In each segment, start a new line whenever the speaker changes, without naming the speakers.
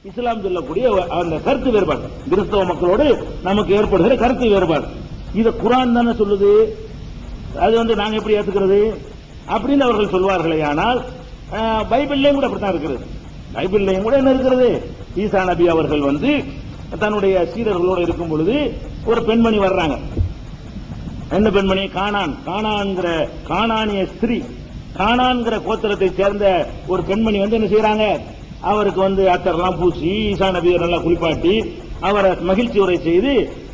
இஸ்லாம் சொல்லக்கூடிய அந்த கருத்து வேறுபாடு, கிறிஸ்தவ மக்களோடு நமக்கு ஏற்படுகிற கருத்து வேறுபாடு. இத குர்ஆன் தானே சொல்லுது. அது நாங்க எப்படி ஏத்துக்கிறது அப்படின்னு அவர்கள் சொல்வார்களே. ஆனால் பைபிள்லயும் கூட அப்படித்தான் இருக்கிறது. பைபிள்லயும் கூட என்ன இருக்கிறது, ஈசா நபி அவர்கள் தன்னுடைய சீடர்களோடு இருக்கும் பொழுது ஒரு பெண்மணி வர்றாங்க. என்ன பெண்மணி? கானானிய ஸ்திரீ, கானான்கிற கோத்திரத்தை சேர்ந்த ஒரு பெண்மணி என்ன செய்யறாங்க, அவருக்கு அத்தர்லாம் பூசி ஈசா நபியை நல்லா குளிப்பாட்டி அவரை மகிழ்ச்சி உரை செய்து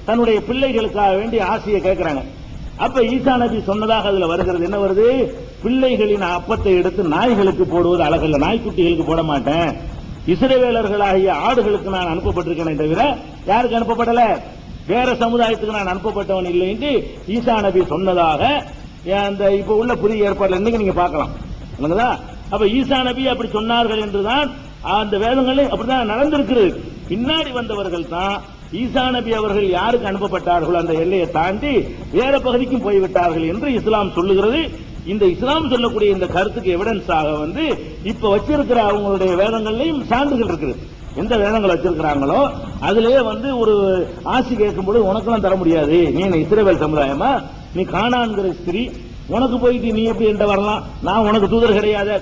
தன்னுடைய பிள்ளைகளுக்காக வேண்டி ஆசையை கேட்கிறாங்க. அப்ப ஈசா நபி சொன்னதாக அதுல வருகிறது, என்ன வருது, பிள்ளைகளின் அப்பத்தை எடுத்து நாய்களுக்கு போடுவது அழகல்ல, நாய்க்குட்டிகளுக்கு போட மாட்டேன், இஸ்ரவேலர்களாகிய ஆடுகளுக்கு நான் அனுப்பப்பட்டிருக்கேன் தவிர யாருக்கு அனுப்பப்படல, வேற சமுதாயத்துக்கு நான் அனுப்பப்பட்டவன் இல்லை என்று ஈசா நபி சொன்னதாக அந்த இப்ப உள்ள புதிய ஏற்பாடுல இன்னைக்கு நீங்க பார்க்கலாம். அப்ப ஈசா நபி அப்படி சொன்னார்கள் என்றுதான் அந்த வேதங்களில் அப்படிதான் நடந்திருக்கிறது. பின்னாடி வந்தவர்கள் தான் ஈசா நபி அவர்கள் யாருக்கு அனுப்பப்பட்டார்கள் அந்த எல்லையை தாண்டி வேற பகுதிக்கும் போய்விட்டார்கள் என்று இஸ்லாம் சொல்லுகிறது. இந்த இஸ்லாம் சொல்லக்கூடிய இந்த கருத்துக்கு எவிடன்ஸாக இப்ப வச்சிருக்கிற அவங்களுடைய வேதங்கள்லயும் சான்றுகள் இருக்குது. எந்த வேதங்கள் வச்சிருக்கிறாங்களோ அதுலயே ஒரு ஆசி கேட்கும்போது உனக்கெல்லாம் தர முடியாது, நீ என்ன இஸ்ரவேல் சமுதாயமா, நீ கானான்கிற ஸ்திரீ, உனக்கு போயிட்டு நீ எப்படி என்ற வரலாம், நான் உனக்கு தூதர் கிடையாது,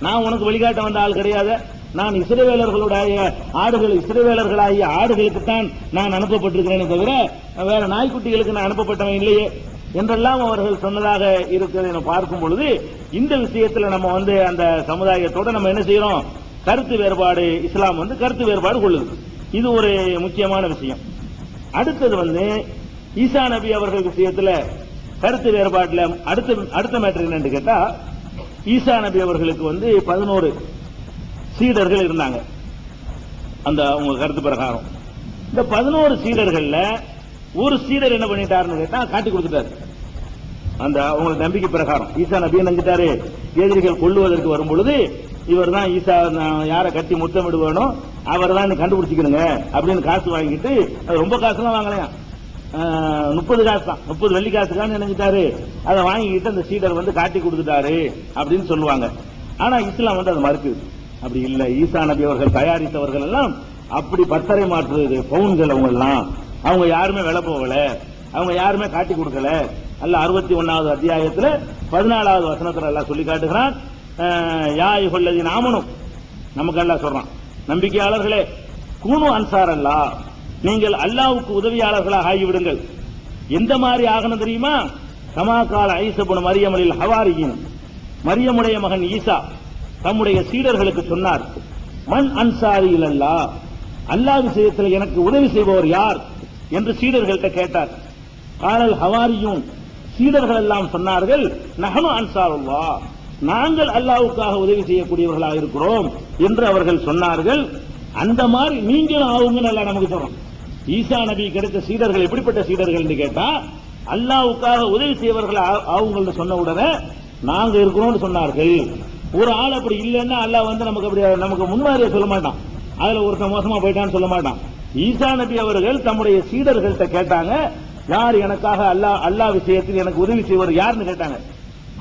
நான் உனக்கு வழிகாட்ட வந்த ஆள் கிடையாது, நான் இஸ்ரவேலர்களுடைய ஆடுகள், இஸ்ரவேலர்களாகிய ஆடுகளுக்குத்தான் நான் அனுப்பப்பட்டிருக்கிறேனே தவிர வேற நாய்க்குட்டிகளுக்கு நான் அனுப்பப்பட்டவன் இல்லையே என்றெல்லாம் அவர்கள் சொன்னதாக இருக்கிறதை பார்க்கும் பொழுது இந்த விஷயத்தில் நம்ம அந்த சமுதாயத்தோட நம்ம என்ன செய்யறோம், கருத்து வேறுபாடு, இஸ்லாம் கருத்து வேறுபாடு கொள்ளுது. இது ஒரு முக்கியமான விஷயம். அடுத்தது ஈசா நபி அவர்கள் விஷயத்துல கருத்து வேறுபாட்டுல அடுத்த மேட்டர் என்னன்னு கேட்டா, ஈசா நபி அவர்களுக்கு 11 சீடர்கள் இருந்தாங்க. அந்த அவங்க கருத்து பிரகாரம் இந்த 11 சீடர்கள்ல ஒரு சீடர் என்ன பண்ணிட்டாருன்னு கேட்டா காட்டி கொடுத்துட்டாரு. அந்த அவங்க நம்பிக்கை பிரகாரம் ஈசா நபி நினைச்சிட்டாரு, எதிரிகள் கொள்ளுவதற்கு வரும் பொழுது இவர் தான் ஈசா, யாரை கட்டி முத்தமிடுவானோ அவர் தான் கண்டுபிடிச்சிக்கணுங்க அப்படின்னு காசு வாங்கிட்டு, ரொம்ப காசுலாம் வாங்கலையா, 30 காசு தான், 30 வெள்ளி காசுக்கான்னு நினைச்சிட்டாரு. அதை வாங்கிட்டு அந்த சீடர் காட்டி கொடுத்துட்டாரு அப்படின்னு சொல்லுவாங்க. ஆனா இஸ்லாம் அதை மறுக்குது. அப்படி இல்ல, ஈசா நபி அவர்கள் தயாரித்தவர்கள் எல்லாம் அப்படி பத்தரை மாற்றுறது பவுன்கள், அவங்க எல்லாம் அவங்க யாருமே விலை போகல, அவங்க யாருமே காட்டி கொடுக்கல. அல்ல 61வது அத்தியாயத்தில் 14வது வசனத்தில் எல்லாம் சொல்லி காட்டுகிறான், யாய் கொள்ளதி நாமனும், நமக்கு எல்லாம் சொல்றான், நம்பிக்கையாளர்களே, கூனு அன்சார் அல்லா, நீங்கள் அல்லாவுக்கு உதவியாளர்களாக ஆகிவிடுங்கள். எந்த மாதிரி ஆகணும் தெரியுமா, கமாக்கால ஐசபுன் மரியமலில் ஹவாரியின், மரியமுடைய மகன் ஈசா தம்முடைய சீடர்களுக்கு சொன்னார், மன் அன்சாரி இல்லல்லா, அல்லாஹ் விஷயத்தில் எனக்கு உதவி செய்பவர் யார் என்று சீடர்கள்ட்ட கேட்டார். காலல் ஹவாரியும், சீடர்கள் எல்லாம் சொன்னார்கள், நஹனு அன்சாருல்லாஹ், நாங்கள் அல்லாஹ்வுக்காக உதவி செய்யக்கூடியவர்களாக இருக்கிறோம் என்று அவர்கள் சொன்னார்கள். அந்த மாதிரி நீங்களும் ஆகுங்கன்னு எல்லாம் நமக்கு சொல்றோம். ஈசா நபி கிடைத்த சீடர்கள் எப்படிப்பட்ட சீடர்கள் என்று கேட்டா, அல்லாஹ்வுக்காக உதவி செய்வர்கள் ஆகுங்கள்னு சொன்ன உடனே நாங்க இருக்கிறோம்னு சொன்னார்கள். ஒரு ஆள் அப்படி இல்லைன்னா அல்லாஹ் நமக்கு அப்படி நமக்கு முன்மாதிரியா சொல்ல மாட்டான், அதுல ஒருத்தன் மோசமா போயிட்டான்னு சொல்ல மாட்டான். ஈசா நபி அவர்கள் தம்முடைய சீடர்கள்ட்ட கேட்டாங்க, யார் எனக்காக அல்லாஹ் விஷயத்தில் எனக்கு உதவி செய்வர் யாருன்னு கேட்டாங்க.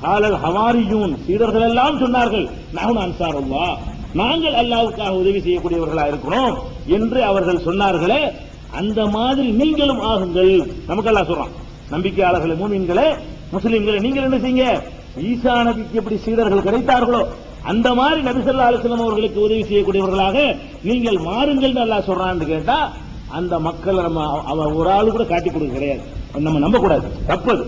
காலல் ஹவாரியூன், சீடர்கள் எல்லாம் சொன்னார்கள், நஹ்னு அன்சாருல்லாஹ், நாங்கள் அல்லாஹ்வுக்காக உதவி செய்யக்கூடியவர்களா இருக்கிறோம் என்று அவர்கள் சொன்னார்களே. அந்த மாதிரி நீங்களும் ஆகுங்கள். நமக்கெல்லாம் சொல்றான், நம்பிக்கையாளர்களே, மூமின்களே, முஸ்லிம்களே, நீங்கள் என்ன செய்யுங்க, ஈசா நபிக்கு எப்படி சீடர்கள் கிடைத்தார்களோ அந்த மாதிரி நபி ஸல்லல்லாஹு அலைஹி வஸல்லம் அவர்களுக்கு உதவி செய்யக்கூடியவர்களாக நீங்கள் மாறுங்கள் அல்லாஹ் சொல்றான்னு கேட்டா, அந்த மக்கள் நம்ம ஒரு ஆளு கூட காட்டி கொடுக்க கிடையாது, நம்ம நம்ப கூடாது, தப்பது.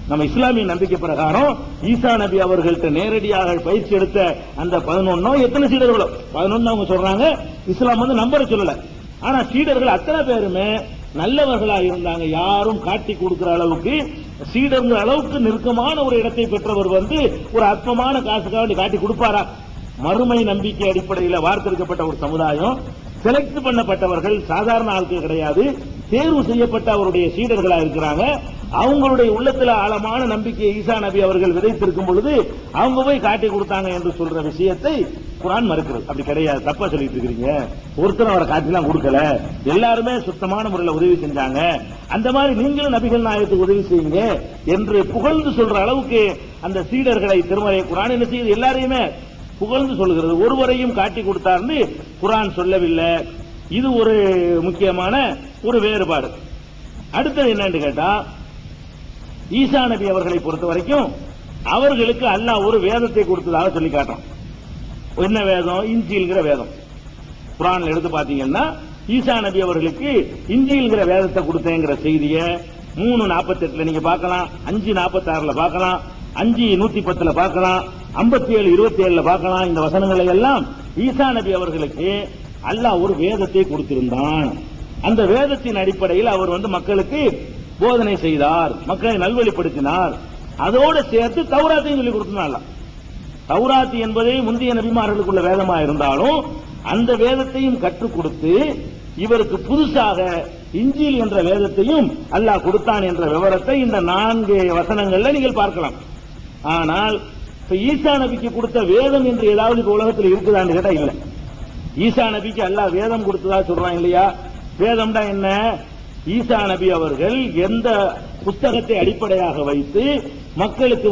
நம்ம இஸ்லாமிய நம்பிக்கை பிரகாரம் ஈசா நபி அவர்கள்ட்ட நேரடியாக பயிற்சி எடுத்த அந்த 11 எத்தனை சீடர்களோ 11 அவங்க சொல்றாங்க. இஸ்லாம் நம்பரை சொல்லல, ஆனா சீடர்கள் அத்தனை பேருமே நல்லவர்களா இருந்தாங்க. யாரும் காட்டி கொடுக்கிற அளவுக்கு, சீடர்கள் அளவுக்கு நெருக்கமான ஒரு இடத்தை பெற்றவர் ஒரு அற்பமான காசுக்காக காட்டி கொடுப்பாரா? மறுமை நம்பிக்கை அடிப்படையில் வார்த்தெடுக்கப்பட்ட ஒரு சமுதாயம், செலக்ட் பண்ணப்பட்டவர்கள் சாதாரண ஆட்கள் கிடையாது, தேர்வு செய்யப்பட்ட அவருடைய சீடர்களா இருக்கிறாங்க. அவங்களுடைய உள்ளத்துல ஆழமான நம்பிக்கையை ஈசா நபி அவர்கள் விதைத்திருக்கும் பொழுது அவங்க போய் காட்டி கொடுத்தாங்க என்று சொல்ற விஷயத்தை குர்ஆன் மறுக்கிறது. அப்படி கிடையாது, தப்பா சொல்லிட்டு இருக்கிறீங்க, ஒருத்தர் அவரை காட்டிலாம் கொடுக்கல, எல்லாருமே சுத்தமான முறையில் உதவி செஞ்சாங்க, அந்த மாதிரி நீங்களும் நபிகள் நாயகத்துக்கு உதவி செய்யுங்க என்று புகழ்ந்து சொல்ற அளவுக்கு அந்த சீடர்களை திருமறை குர்ஆன் என்ன செய்யுது, எல்லாரையுமே புகழ்ந்து சொல்கிறது. ஒருவரையும் காட்டி கொடுத்தார்னு குர்ஆன் சொல்லவில்லை. இது ஒரு முக்கியமான ஒரு வேறுபாடு. அடுத்தது என்னன்னு கேட்டா, ஈசா நபி அவர்களை பொறுத்த வரைக்கும் அவர்களுக்கு அல்லாஹ் ஒரு வேதத்தை கொடுத்ததாக சொல்லி காட்டுறான். என்ன வேதம்? இன்ஜீல்ங்கிற வேதம். குர்ஆன்ல எடுத்து பாத்தீங்கன்னா ஈசா நபி அவர்களுக்கு இன்ஜீல்ங்கிற வேதத்தை கொடுத்தேங்கிற செய்தியை 3:48 நீங்க பார்க்கலாம், 5:46 பார்க்கலாம், 5:110 பார்க்கலாம், 57:27 பார்க்கலாம். இந்த வசனங்களை எல்லாம் ஈசா நபி அவர்களுக்கு அல்லாஹ் ஒரு வேதத்தை கொடுத்திருந்தான். அந்த வேதத்தின் அடிப்படையில் அவர் மக்களுக்கு போதனை செய்தார், மக்களை நல்வழிப்படுத்தினார். அதோடு சேர்த்து தௌராத்தையும் சொல்லி கொடுத்தார். தௌராத் என்பதே முந்தைய நபிமார்களுக்குள்ள வேதமா இருந்தாலும் அந்த வேதத்தையும் கற்றுக் கொடுத்து இவருக்கு புதுசாக இன்ஜீல் என்ற வேதத்தையும் அல்லாஹ் கொடுத்தான் என்ற விவரத்தை இந்த 4 வசனங்கள்ல நீங்கள் பார்க்கலாம். ஆனால் ஈசா நபிக்கு கொடுத்த வேதம் என்று ஏதாவது உலகத்தில் இருக்குதான்னு கேட்டா இல்ல. ஈசா நபிக்கு அல்லாஹ் வேதம் கொடுத்ததா சொல்றான் இல்லையா? வேதம்டா என்ன? ஈசா நபி அவர்கள் எந்த புஸ்தகத்தை அடிப்படையாக வைத்து மக்களுக்கு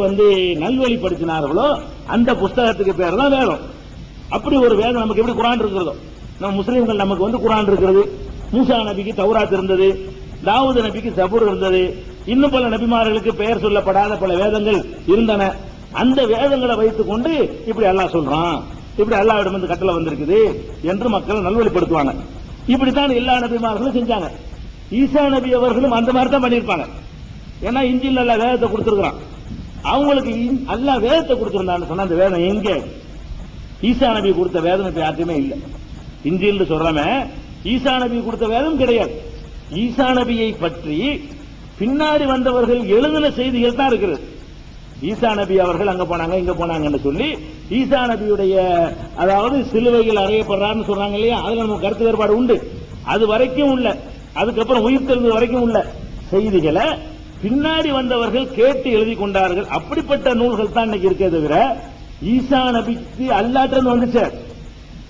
நல்வழிப்படுத்தினார்களோ அந்த புஸ்தகத்துக்கு பேர் தான் வேதம். அப்படி ஒரு வேதம் நமக்கு எப்படி குர்ஆன் இருக்கிறதோ, நம்ம முஸ்லீம்கள் நமக்கு குர்ஆன் இருக்கிறது, மூசா நபிக்கு தௌராத் இருந்தது, தாவூது நபிக்கு ஜபூர் இருந்தது, இன்னும் பல நபிமார்களுக்கு பெயர் சொல்லப்படாத பல வேதங்கள் இருந்தன. அந்த வேதங்களை வைத்துக் கொண்டு இப்படி அல்லாஹ் சொல்றான், இப்படி அல்லாஹ்விடம் கட்டளை வந்திருக்குது என்று மக்கள் நல்வழிப்படுத்துவாங்க. இப்படித்தான் எல்லா நபிமார்களும் செஞ்சாங்க. ஈசா நபி அவர்களும் அந்த மாதிரி தான் பண்ணியிருப்பாங்க. ஏன்னா இன்ஜீல் அல்லாஹ் வேதத்தை கொடுத்திருக்கிறான். அவங்களுக்கு அல்லாஹ் வேதத்தை கொடுத்திருந்தான்னு சொன்னா அந்த வேதம் எங்க? ஈசா நபி கொடுத்த வேதம் இப்ப யாருக்குமே இல்லை. இன்ஜீல் சொல்றமே ஈசா நபி கொடுத்த வேதம் கிடையாது. ஈசா நபியை பற்றி பின்னாடி வந்தவர்கள் எழுதின செய்திகள் தான் இருக்கிறது. ஈசா நபி அவர்கள் அங்க போனாங்க இங்க போனாங்கன்னு சொல்லி ஈசா நபியுடைய அதாவது சிலுவையில் அறையப்படுறாருன்னு சொல்றாங்க இல்லையா? அதுல நமக்கு கருத்து வேறுபாடு உண்டு. அது வரைக்கும் உள்ள, அதுக்கப்புறம் உயிர் தெழுந்தது வரைக்கும் உள்ள செய்திகளை பின்னாடி வந்தவர்கள் கேட்டு எழுதி கொண்டார்கள். அப்படிப்பட்ட நூல்கள் தான் இன்னைக்கு இருக்கே தவிர ஈசா நபிக்கு அல்லாஹ்ட்ட வந்துச்சு,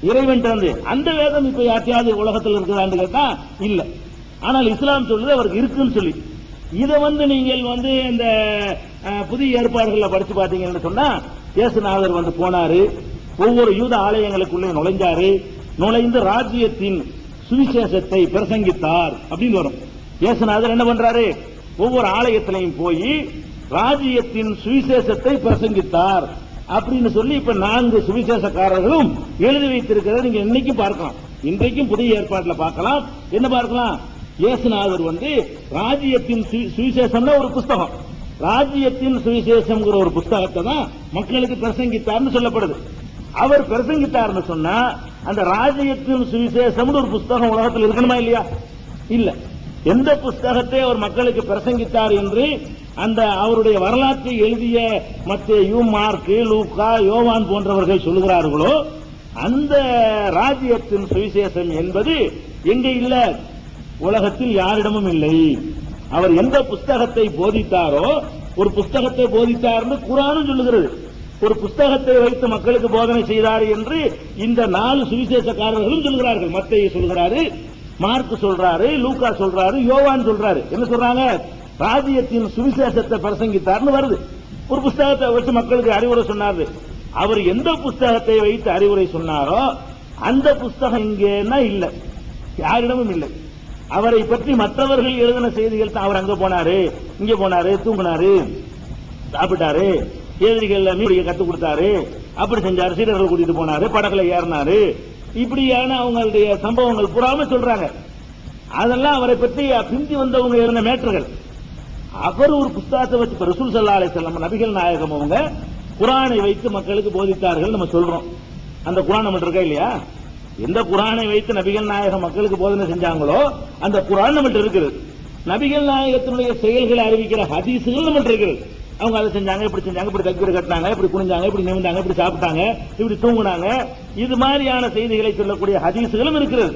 இறைவன் அந்த வேதம் இப்ப யார்ட்டையாவது உலகத்தில் இருக்குதான்னு கேட்டா இல்ல. ஆனால் இஸ்லாம் சொல்லுது அவருக்கு இருக்குன்னு சொல்லி. இதை நீங்கள் இந்த புதிய ஏற்பாடுகளை படிச்சு பாத்தீங்கன்னு சொன்னா இயேசுநாதர் போனாரு, ஒவ்வொரு யூத ஆலயங்களுக்குள்ளே நுழைஞ்சாரு, நுழைந்து ராஜ்யத்தின் சுவிசேஷத்தை பிரசங்கித்தார் அப்படின்னு வரும். இயேசுநாதர் என்ன பண்றாரு? ஒவ்வொரு ஆலயத்திலையும் போய் ராஜ்யத்தின் சுவிசேஷத்தை பிரசங்கித்தார் அப்படின்னு சொல்லி இப்ப 4 சுவிசேஷக்காரர்களும் எழுதி வைத்திருக்கிறத நீங்க இன்னைக்கும் பார்க்கலாம். இன்றைக்கும் புதிய ஏற்பாட்டில் பார்க்கலாம். என்ன பார்க்கலாம்? இயேசுநாதர் ராஜ்யத்தின் சுவிசேஷம்னா ஒரு புஸ்தகம், ராஜ்யத்தின் சுவிசேஷம் ஒரு புஸ்தகத்தை தான் மக்களுக்கு பிரசங்கித்தார்னு சொல்லப்படுது. அவர் பிரசங்கித்தார்னு சொன்னா அந்த ராஜ்யத்தின் சுவிசேஷம் ஒரு புஸ்தகம் உலகத்தில் இருக்கணுமா இல்லையா? இல்ல. எந்த புஸ்தகத்தை அவர் மக்களுக்கு பிரசங்கித்தார் என்று அந்த அவருடைய வரலாற்றை எழுதிய மத்தேயு, மார்க்கு, லூக்கா, யோவான் போன்றவர்கள் சொல்லுகிறார்களோ அந்த ராஜ்யத்தின் சுவிசேஷம் என்பது எங்க இல்ல? உலகத்தில் யாரிடமும் இல்லை. அவர் எந்த புஸ்தகத்தை போதித்தாரோ, ஒரு புஸ்தகத்தை போதித்தார் என்று குர்ஆனும் சொல்லுகிறது. ஒரு புஸ்தகத்தை வைத்து மக்களுக்கு போதனை செய்தார் என்று இந்த 4 சுவிசேஷக்காரர்களும் சொல்கிறார்கள். மத்தேயு சொல்கிறாரு, மார்க்கு சொல்றாரு, லூக்கா சொல்றாரு, யோவான் சொல்றாரு. என்ன சொல்றாங்க? ராஜ்யத்தின் சுவிசேஷத்தை பிரசங்கித்தார்னு வருது. ஒரு புஸ்தகத்தை வச்சு மக்களுக்கு அறிவுரை சொன்னாரு. அவர் எந்த புஸ்தகத்தை வைத்து அறிவுரை சொன்னாரோ அந்த புஸ்தகம் இங்கேன்னா இல்ல, யாரிடமும் இல்லை. அவரை பற்றி மற்றவர்கள் எழுதின செய்திகள் தான். அவர் அங்க போனாரு, இங்க போனாரு, தூங்கினாரு, சாப்பிட்டாரு, எதிரிகள் மீன் கத்து கொடுத்தாரு, அப்படி செஞ்சாரு, சீடர்கள் கூட்டிட்டு போனாரு, படகுல ஏறினாரு, இப்படியான அவங்களுடைய சம்பவங்கள் புறாம சொல்றாங்க. அதெல்லாம் அவரை பற்றி பிந்தி வந்தவங்க இருந்த மேட்டர்கள். அவர் ஒரு புஸ்தகத்தை வச்சு ரசூல் ஸல்லல்லாஹு அலைஹி வஸல்லம் நபிகள் நாயகம் அவங்க குர்ஆனை வைத்து மக்களுக்கு போதித்தார்கள் நம்ம சொல்றோம். அந்த குர்ஆன் நம்ம இருக்கா இல்லையா? எந்த குர்ஆனை வைத்து நபிகள் நாயகம் மக்களுக்கு போதனை செஞ்சாங்களோ அந்த குர்ஆன் நம்மகிட்ட இருக்குது. நபிகள் நாயகத்தினுடைய செயல்களை அறிவிக்கிற ஹதீசுகள் நம்மகிட்ட இருக்குது. அவங்க அதை செஞ்சாங்க, இப்படி செஞ்சாங்க, இப்படி தக்பீர் கட்டினாங்க, இப்படி குனிஞ்சாங்க, இப்படி நிமிந்தாங்க, இப்படி சாப்பிட்டாங்க, இப்படி தூங்குனாங்க, இது மாதிரியான செய்திகளை சொல்லக்கூடிய ஹதீசுகளும் இருக்கிறது.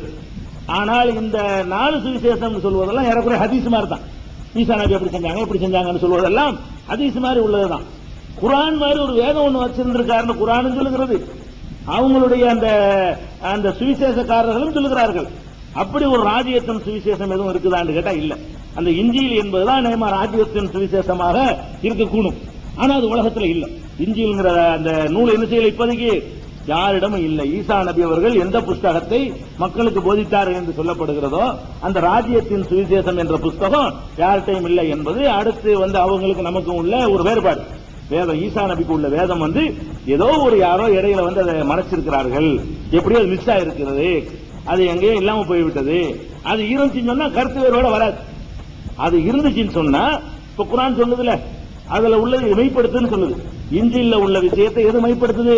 ஆனால் இந்த 4 சுவிசேஷம் சொல்வதெல்லாம் ஏறக்குறைய ஹதீஸ் மாதிரி தான். ஈசா நபி அப்படி செஞ்சாங்க, இப்படி செஞ்சாங்கன்னு சொல்வதெல்லாம் ஹதீஸ் மாதிரி உள்ளதுதான். குர்ஆன் மாதிரி ஒரு வேதம் ஒன்று வச்சிருந்திருக்காருன்னு குர்ஆனும் சொல்லுகிறது, அவங்களுடைய அந்த சுவிசேஷக்காரர்களும் சொல்லுகிறார்கள். அப்படி ஒரு ராஜ்யத்தின் சுவிசேஷம் எதுவும் இருக்குதான்னு கேட்டா இல்ல. அந்த இன்ஜீல் என்பதுதான் நேமா ராஜ்யத்தின் சுவிசேஷமாக இருக்கக்கூடும். ஆனா அது உலகத்தில் இல்ல. இன்ஜீல்ங்கிற அந்த நூல் என்ன செய்யல, இப்போதைக்கு யாரிடமும் இல்லை. ஈசா நபி அவர்கள் எந்த புஸ்தகத்தை மக்களுக்கு போதித்தார்கள் என்று சொல்லப்படுகிறதோ அந்த ராஜ்யத்தின் சுவிசேஷம் என்ற புஸ்தகம் யார்கிட்டையும் இல்லை என்பது அடுத்து அவங்களுக்கு நமக்கு உள்ள ஒரு வேறுபாடு. வேதம் ஈசா நபிக்கு உள்ள வேதம் ஏதோ ஒரு யாரோ இடையில அதை மறைச்சிருக்கிறார்கள், எப்படியோ அது மிஸ் ஆயிருக்கிறது, அது எங்கேயோ இல்லாம போய்விட்டது. அது இருந்துச்சுன்னு சொன்னா கருத்து வேறுபாடு வராது. அது இருந்துச்சுன்னு சொன்னா இப்ப குர்ஆன் சொல்லுதுல அதுல உள்ளது மெய்ப்படுத்துன்னு சொல்லுது. இஞ்சில்ல உள்ள விஷயத்தை எது மெய்ப்படுத்துது?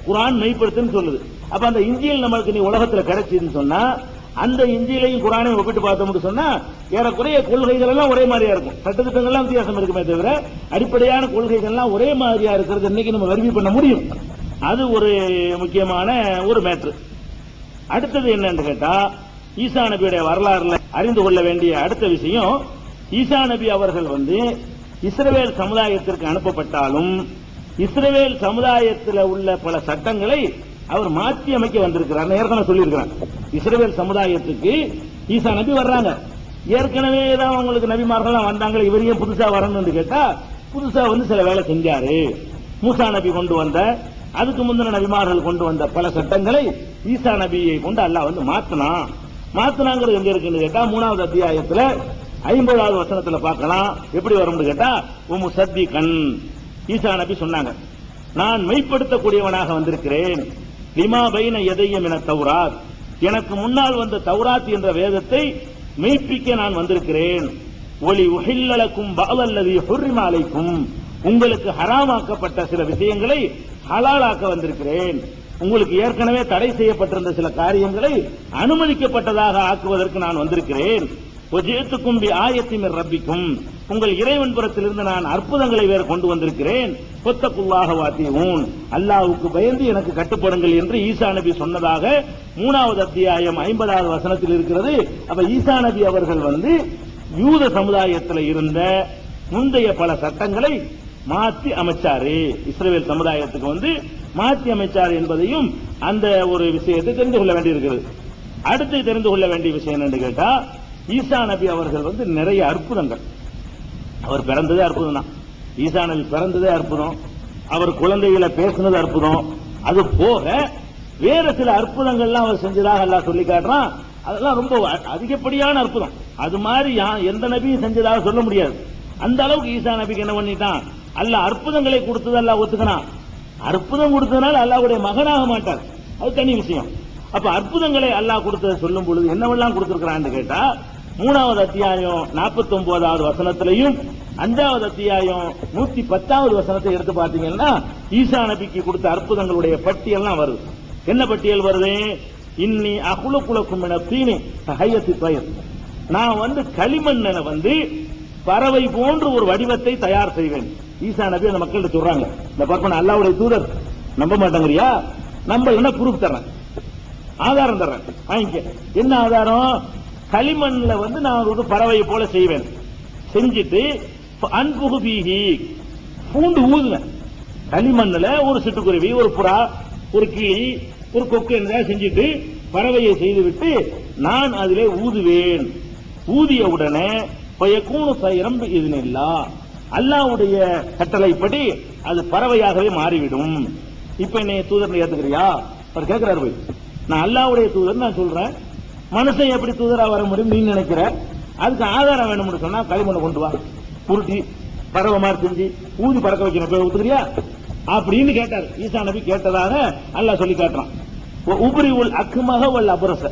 குர்ஆன் மெய்ப்படுத்துன்னு சொல்லுது. அப்ப அந்த இஞ்சில் நம்மளுக்கு நீ உலகத்துல கிடைச்சுன்னு சொன்னா அந்த இஞ்சிலையும் குர்ஆனையும் ஒப்பிட்டு பார்த்தோம்னு சொன்னா ஏறக்குறைய கொள்கைகள் எல்லாம் ஒரே மாதிரியா இருக்கும். சட்டத்திட்டங்கள்லாம் வித்தியாசம் இருக்குமே தவிர அடிப்படையான கொள்கைகள் எல்லாம் ஒரே மாதிரியா இருக்கிறது இன்னைக்கு நம்ம வெரிஃபை பண்ண முடியும். அது ஒரு முக்கியமான ஒரு மேட்ரு. அடுத்தது என்னன்னு கேட்டா ஈசா நபியுடைய வரலாறுல அறிந்து கொள்ள வேண்டிய அடுத்த விஷயம், ஈசா நபி அவர்கள் இஸ்ரவேல் சமுதாயத்திற்கு அனுப்பப்பட்டாலும் இஸ்ரவேல் சமுதாயத்தில் உள்ள பல சட்டங்களை அவர் மாற்றி அமைக்க வந்திருக்கிறார். ஏற்கனவே சொல்லியிருக்கிறார். இஸ்ரவேல் சமுதாயத்துக்கு ஈசா நபி வர்றாங்க. ஏற்கனவே தான் அவங்களுக்கு நபிமார்கள் வந்தாங்க, இவரையும் புதுசா வரணும்னு கேட்டா புதுசா சில வேலை செஞ்சாரு. மூசா நபி கொண்டு வந்த, அதுக்கு முந்தின நபிமார்கள் கொண்டு வந்த பல சட்டங்களை ஈசா நபியை கொண்டு அல்லாஹ் மாத்தினாங்கிறது எங்க இருக்குன்னு கேட்டா 3வது அத்தியாயத்துல 50வது வசனத்துல பார்க்கலாம். எப்படி வரும்னு கேட்டா முஸத்திகன் ஈசா நபி சொன்னாங்க, நான் மெய்ப்படுத்தக்கூடியவனாக வந்திருக்கிறேன். லிமா பைன யதைய மின தௌராத், எனக்கு முன்னால் வந்த தௌராத் என்ற வேதத்தை மெய்ப்பிக்க நான் வந்திருக்கிறேன். ஒலி உஹில்லலக்கும் பஅலல்லதி ஹுர்ரிம அலைக்கும், உங்களுக்கு ஹராமாக்கப்பட்ட சில விஷயங்களை ஹலாலாக்க வந்திருக்கிறேன். உங்களுக்கு ஏற்கனவே தடை செய்யப்பட்டிருந்த சில காரியங்களை அனுமதிக்கப்பட்டதாக ஆக்குவதற்கு நான் வந்திருக்கிறேன். ஒஜேத்துக்கும் பி ஆயத்தி மிர் ரப்பிக்கும், உங்கள் இறைவன் புறத்திலிருந்து நான் அற்புதங்களை வேறு கொண்டு வந்திருக்கிறேன். ஃபத்தகுல்லாஹ வஅதீஊன், அல்லாஹ்வுக்கு பயந்து எனக்கு கட்டுப்படுங்கள் என்று ஈசா நபி சொன்னதாக 3வது அத்தியாயம் 50வது வசனத்தில் இருக்கிறது. அப்ப ஈசா நபி அவர்கள் யூத சமுதாயத்தில் இருந்த முந்தைய பல சட்டங்களை மாற்றி அமைச்சாரு, இஸ்ரவேல் சமுதாயத்துக்கு மாற்றி அமைச்சார் என்பதையும் அந்த ஒரு விஷயத்தை தெரிந்து கொள்ள வேண்டியிருக்கிறது. அடுத்து தெரிந்து கொள்ள வேண்டிய விஷயம் என்னன்னு கேட்டா ஈசா நபி அவர்கள் நிறைய அற்புதங்கள், அவர் பிறந்ததே அற்புதம் தான். ஈசா நபி பிறந்ததே அற்புதம், அவர் குழந்தைகளை பேசினது அற்புதம். அது போக வேற சில அற்புதங்கள்லாம் அவர் செஞ்சதாக அல்லாஹ் சொல்லி காட்டுறான். அதெல்லாம் ரொம்ப அதிகப்படியான அற்புதம். அது மாதிரி எந்த நபியும் செஞ்சதாக சொல்ல முடியாது. அந்த அளவுக்கு ஈசா நபிக்கு என்ன பண்ணிட்டான், அல்லாஹ் அற்புதங்களை கொடுத்தது அல்லாஹ் ஒத்துக்கிறான். அற்புதம் கொடுத்ததுனால அல்லாஹ்வுடைய மகனாக மாட்டார், அது தனி விஷயம். அப்ப அற்புதங்களை அல்லாஹ் கொடுத்ததை சொல்லும் பொழுது என்னவெல்லாம் கொடுத்திருக்கிறான்னு கேட்டா 3வது அத்தியாயம் 49வது வசனத்திலையும் 5வது அத்தியாயம் 110வது வசனத்தை எடுத்து பார்த்தீங்கன்னா ஈசா நபிக்கு கொடுத்த அற்புதங்களுடைய பட்டியல்லாம் வருது. என்ன பட்டியல் வருது? இன்னி அகுலகுலக்கும் என தீனி ஹையத்தி தயர், நான் களிமண்ண பறவை போன்று ஒரு வடிவத்தை தயார் செய்வேன். ஈசா நபி அந்த மக்கள்கிட்ட சொல்றாங்க, இந்த பார்ப்பன அல்லாஹ்வுடைய தூதர் நம்ப மாட்டேங்கிறியா? நம்ப என்ன ப்ரூஃப் தர்றேன், ஆதாரம் தர்றேன், வாங்கிக்க. என்ன ஆதாரம்? களிமண்ல நான் ஒரு பறவை போல செய்வேன், செஞ்சிட்டு அன்புகு பீகி பூண்டு ஊதுவேன். களிமண்ணுல ஒரு சிட்டுக்குருவி, ஒரு புறா, ஒரு கிளி, ஒரு கொக்கு என்ன செஞ்சிட்டு பறவையை செய்துவிட்டு நான் அதிலே ஊதுவேன். ஊதிய உடனே பயக்கூணு தயிரம் இதுனில்லா, அல்லாஹ்வுடைய கட்டளைப்படி அது பறவையாகவே மாறிவிடும். இப்ப என்னைய தூதர் ஏத்துக்கிறியா? அவர் கேட்கிறாரு போய், நான் அல்லாஹ்வுடைய தூதர் நான் சொல்றேன், மனுஷன் எப்படி தூதரா வர முடியும் நீ நினைக்கிற? அதுக்கு ஆதாரம் வேணும்னு சொன்னா களிமண்ணை கொண்டு வா, உருட்டி பறவை மாதிரி செஞ்சு ஊதி பறக்க வைக்கணும், போய் ஒத்துக்கிறியா அப்படின்னு கேட்டார். ஈசா நபி கேட்டதாக அல்லாஹ் சொல்லி காட்டுறான். உபரி உள் அக்குமாக உள்ள அபரச,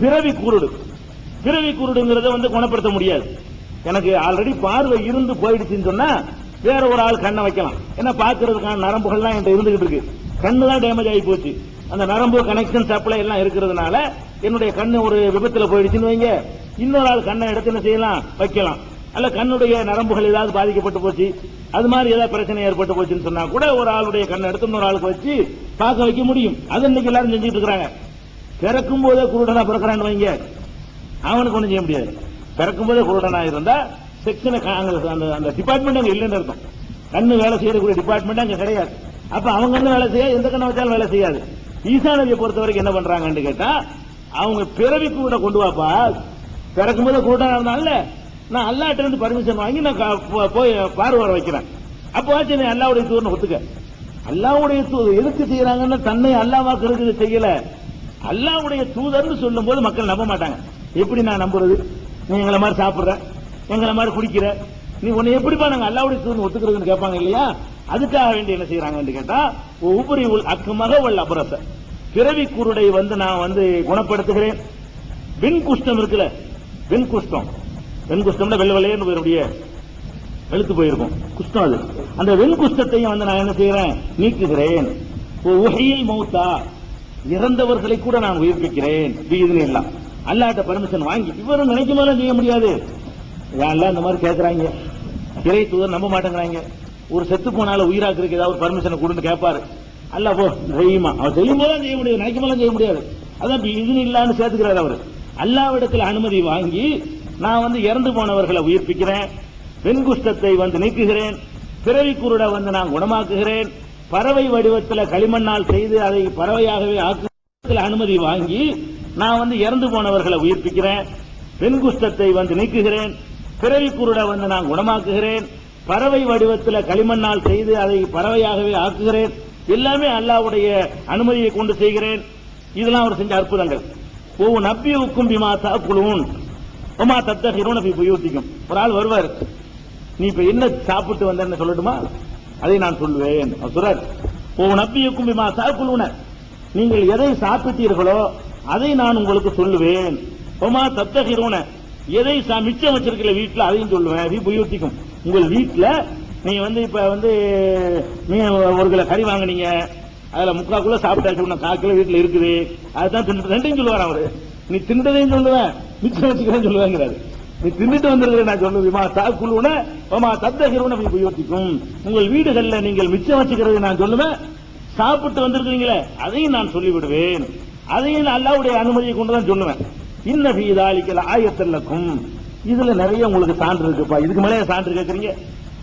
பிறவி குருடு. பிறவி குருடுங்கிறத குணப்படுத்த முடியாது. எனக்கு ஆல்ரெடி பார்வை இருந்து போயிடுச்சுன்னு சொன்னா வேற ஒரு ஆள் கண்ணை வைக்கலாம். ஏன்னா பாக்குறதுக்கான நரம்புகள்லாம் என்கிட்ட இருந்துகிட்டு இருக்கு, கண்ணு தான் டேமேஜ் ஆகி போச்சு. அந்த நரம்பு கனெக்ஷன் சப்ளை எல்லாம் இருக்கிறதுனால என்னுடைய கண்ணு ஒரு விபத்துல போயிடுச்சுன்னு வைங்க, இன்னொரு ஆள் கண்ணை எடுத்து என்ன செய்யலாம், வைக்கலாம். அல்ல கண்ணுடைய நரம்புகள் ஏதாவது பாதிக்கப்பட்டு போச்சு, அது மாதிரி ஏதாவது பிரச்சனை ஏற்பட்டு போச்சுன்னு சொன்னா கூட ஒரு ஆளுடைய கண்ணை எடுத்து இன்னொரு ஆளுக்கு வச்சு பார்க்க வைக்க முடியும். அது இன்னைக்கு எல்லாரும் செஞ்சுட்டு இருக்கிறாங்க. பிறக்கும் போதே குருடனா பிறக்கிறான்னு வைங்க, அவனுக்கு ஒண்ணும் செய்ய முடியாது. பிறக்கும் போதே குருடனா இருந்தா செக்ஷனை அந்த டிபார்ட்மெண்ட் அங்க இல்லைன்னு இருக்கும். கண்ணு வேலை செய்யக்கூடிய டிபார்ட்மெண்ட் அங்க கிடையாது. அப்ப அவங்க கண்ணு வேலை செய்ய, எந்த கண்ணை வச்சாலும் வேலை செய்யாது. ஈசா நபியை பொறுத்த வரைக்கும் என்ன பண்றாங்கன்னு கேட்டா, அவங்க பிறவி கூட கொண்டு வாப்பா, பிறக்கும் போது குருடனா இருந்தால நான் அல்லாஹ்ட்ட இருந்து பர்மிஷன் வாங்கி நான் போய் பார்வை வைக்கிறேன், அப்போ நீ அல்லாஹ்வுடைய தூதர்னு ஒத்துக்க. அல்லாஹ்வுடைய தூதர் எதுக்கு செய்யறாங்கன்னு தன்னை அல்லாஹ்வாக்குறது செய்யல. அல்லாஹ்வுடைய தூதர்னு சொல்லும் போது மக்கள் நம்ப மாட்டாங்க. எப்படி நான் நம்புறது? நீ எங்களை மாதிரி சாப்பிடுற, எங்களை மாதிரி குடிக்கிற, நீ உன்னை எப்படிப்பா நாங்க அல்லாஹ்வுடைய தூதர் ஒத்துக்கிறதுன்னு கேட்பாங்க இல்லையா? அதுக்காக வேண்டி என்ன செய்யறாங்கன்னு கேட்டா, ஒவ்வொரு அக்குமக உள்ள அபரச பிறவி குருடை நான் குணப்படுத்துகிறேன். வெண் குஷ்டம் இருக்குல்ல, வெண் குஷ்டம், வெண் குஷ்டம்னா வெள்ளை வெள்ளையன்னு போயிருடைய வெளுத்து போயிருக்கும் குஷ்டம். அது அந்த வெண் குஷ்டத்தையும் நான் என்ன செய்யறேன்? நீக்குகிறேன். உஹியில் மௌத்தா இறந்தவர்களை கூட நான் உயிர்ப்பிக்கிறேன். இது எல்லாம் அல்லாஹ்ட்ட பர்மிஷன் வாங்கி இவரும் நினைக்கும் போது செய்ய முடியாது. யாரெல்லாம் இந்த மாதிரி கேட்கறாங்க, இறை தூதர் நம்ப மாட்டேங்கிறாங்க. ஒரு செத்து போனால உயிராக்குறதுக்கு ஏதாவது பர்மிஷனை கொடுன்னு கேட்பாரு. அல்ல போ தைரியமா அவர் செய்யும் போது செய்ய முடியாது, நினைக்கும் போது செய்ய முடியாது. அதான் இது இல்லான்னு சேர்த்துக்கிறார் அவர். அல்லாஹ்விடத்தில் அனுமதி வாங்கி நான் இறந்து போனவர்களை உயிர்ப்பிக்கிறேன், வெண்குஷ்டத்தை நீக்குகிறேன், பிறவி குருட நான் குணமாக்குகிறேன், பறவை வடிவத்தில் களிமண்ணால் செய்து அதை பறவையாகவே ஆக்கு அனுமதி வாங்கி நான் இறந்து போனவர்களை உயிர்ப்பிக்கிறேன், வெண்குஷ்டத்தை நீக்குகிறேன், பிறவி குருட நான் குணமாக்குகிறேன், பறவை வடிவத்தில் களிமண்ணால் செய்து அதை பறவையாகவே ஆக்குகிறேன். எல்லாமே அல்லாஹ்வுடைய அனுமதியை கொண்டு செய்கிறேன். இதெல்லாம் அவர் செஞ்ச அற்புதங்கள். ஒவ்வொரு நபியுக்கும் பிமா தாக்குலூன் உமா தத்தகிரூன ஃபீ புயூத்திக்கும். ஒரு ஆள் வருவார், நீ இப்ப என்ன சாப்பிட்டு வந்தேன்னு சொல்லட்டுமா? அதை நான் சொல்லுவேன். அவர் சொல்றார், ஒவ்வொரு நபியுக்கும் பிமா தாக்குலூன, நீங்கள் எதை சாப்பிட்டீர்களோ அதை நான் உங்களுக்கு சொல்லுவேன். உமா தத்தகிரூன, எதை மிச்சம் வச்சிருக்கல வீட்டில் அதையும் சொல்லுவேன். ஃபீ புயூத்திக்கும், உங்கள் வீட்டில் நீ இப்ப ஒரு கிலோ கறி வாங்கினீங்க, அதுல 3/4 கிலோ சாப்பிட்டாச்சு, 4 கிலோ வீட்டுல இருக்குது, அதுதான் ரெண்டையும் சொல்லுவார் அவரு. நீ தின்றதையும் சொல்லுவேன், மிச்சம் வச்சுக்கிறேன் சொல்லுவேங்கிறாரு. நீ தின்னுட்டு வந்திருக்கிற நான் சொல்லுவேன். தாக்குழுன தத்தகிருவன உபயோகிக்கும், உங்கள் வீடுகள்ல நீங்கள் மிச்சம் வச்சுக்கிறது நான் சொல்லுவேன். சாப்பிட்டு வந்திருக்கீங்களே அதையும் நான் சொல்லிவிடுவேன். அதையும் அல்லாஹ்வுடைய அனுமதியை கொண்டுதான் சொல்லுவேன். இன்ன ஃபீ ذلك ஆயத்தல்லக்கும், இதுல நிறைய உங்களுக்கு சான்று இருக்குப்பா. இதுக்கு மேலே சான்று கேட்கறீங்க.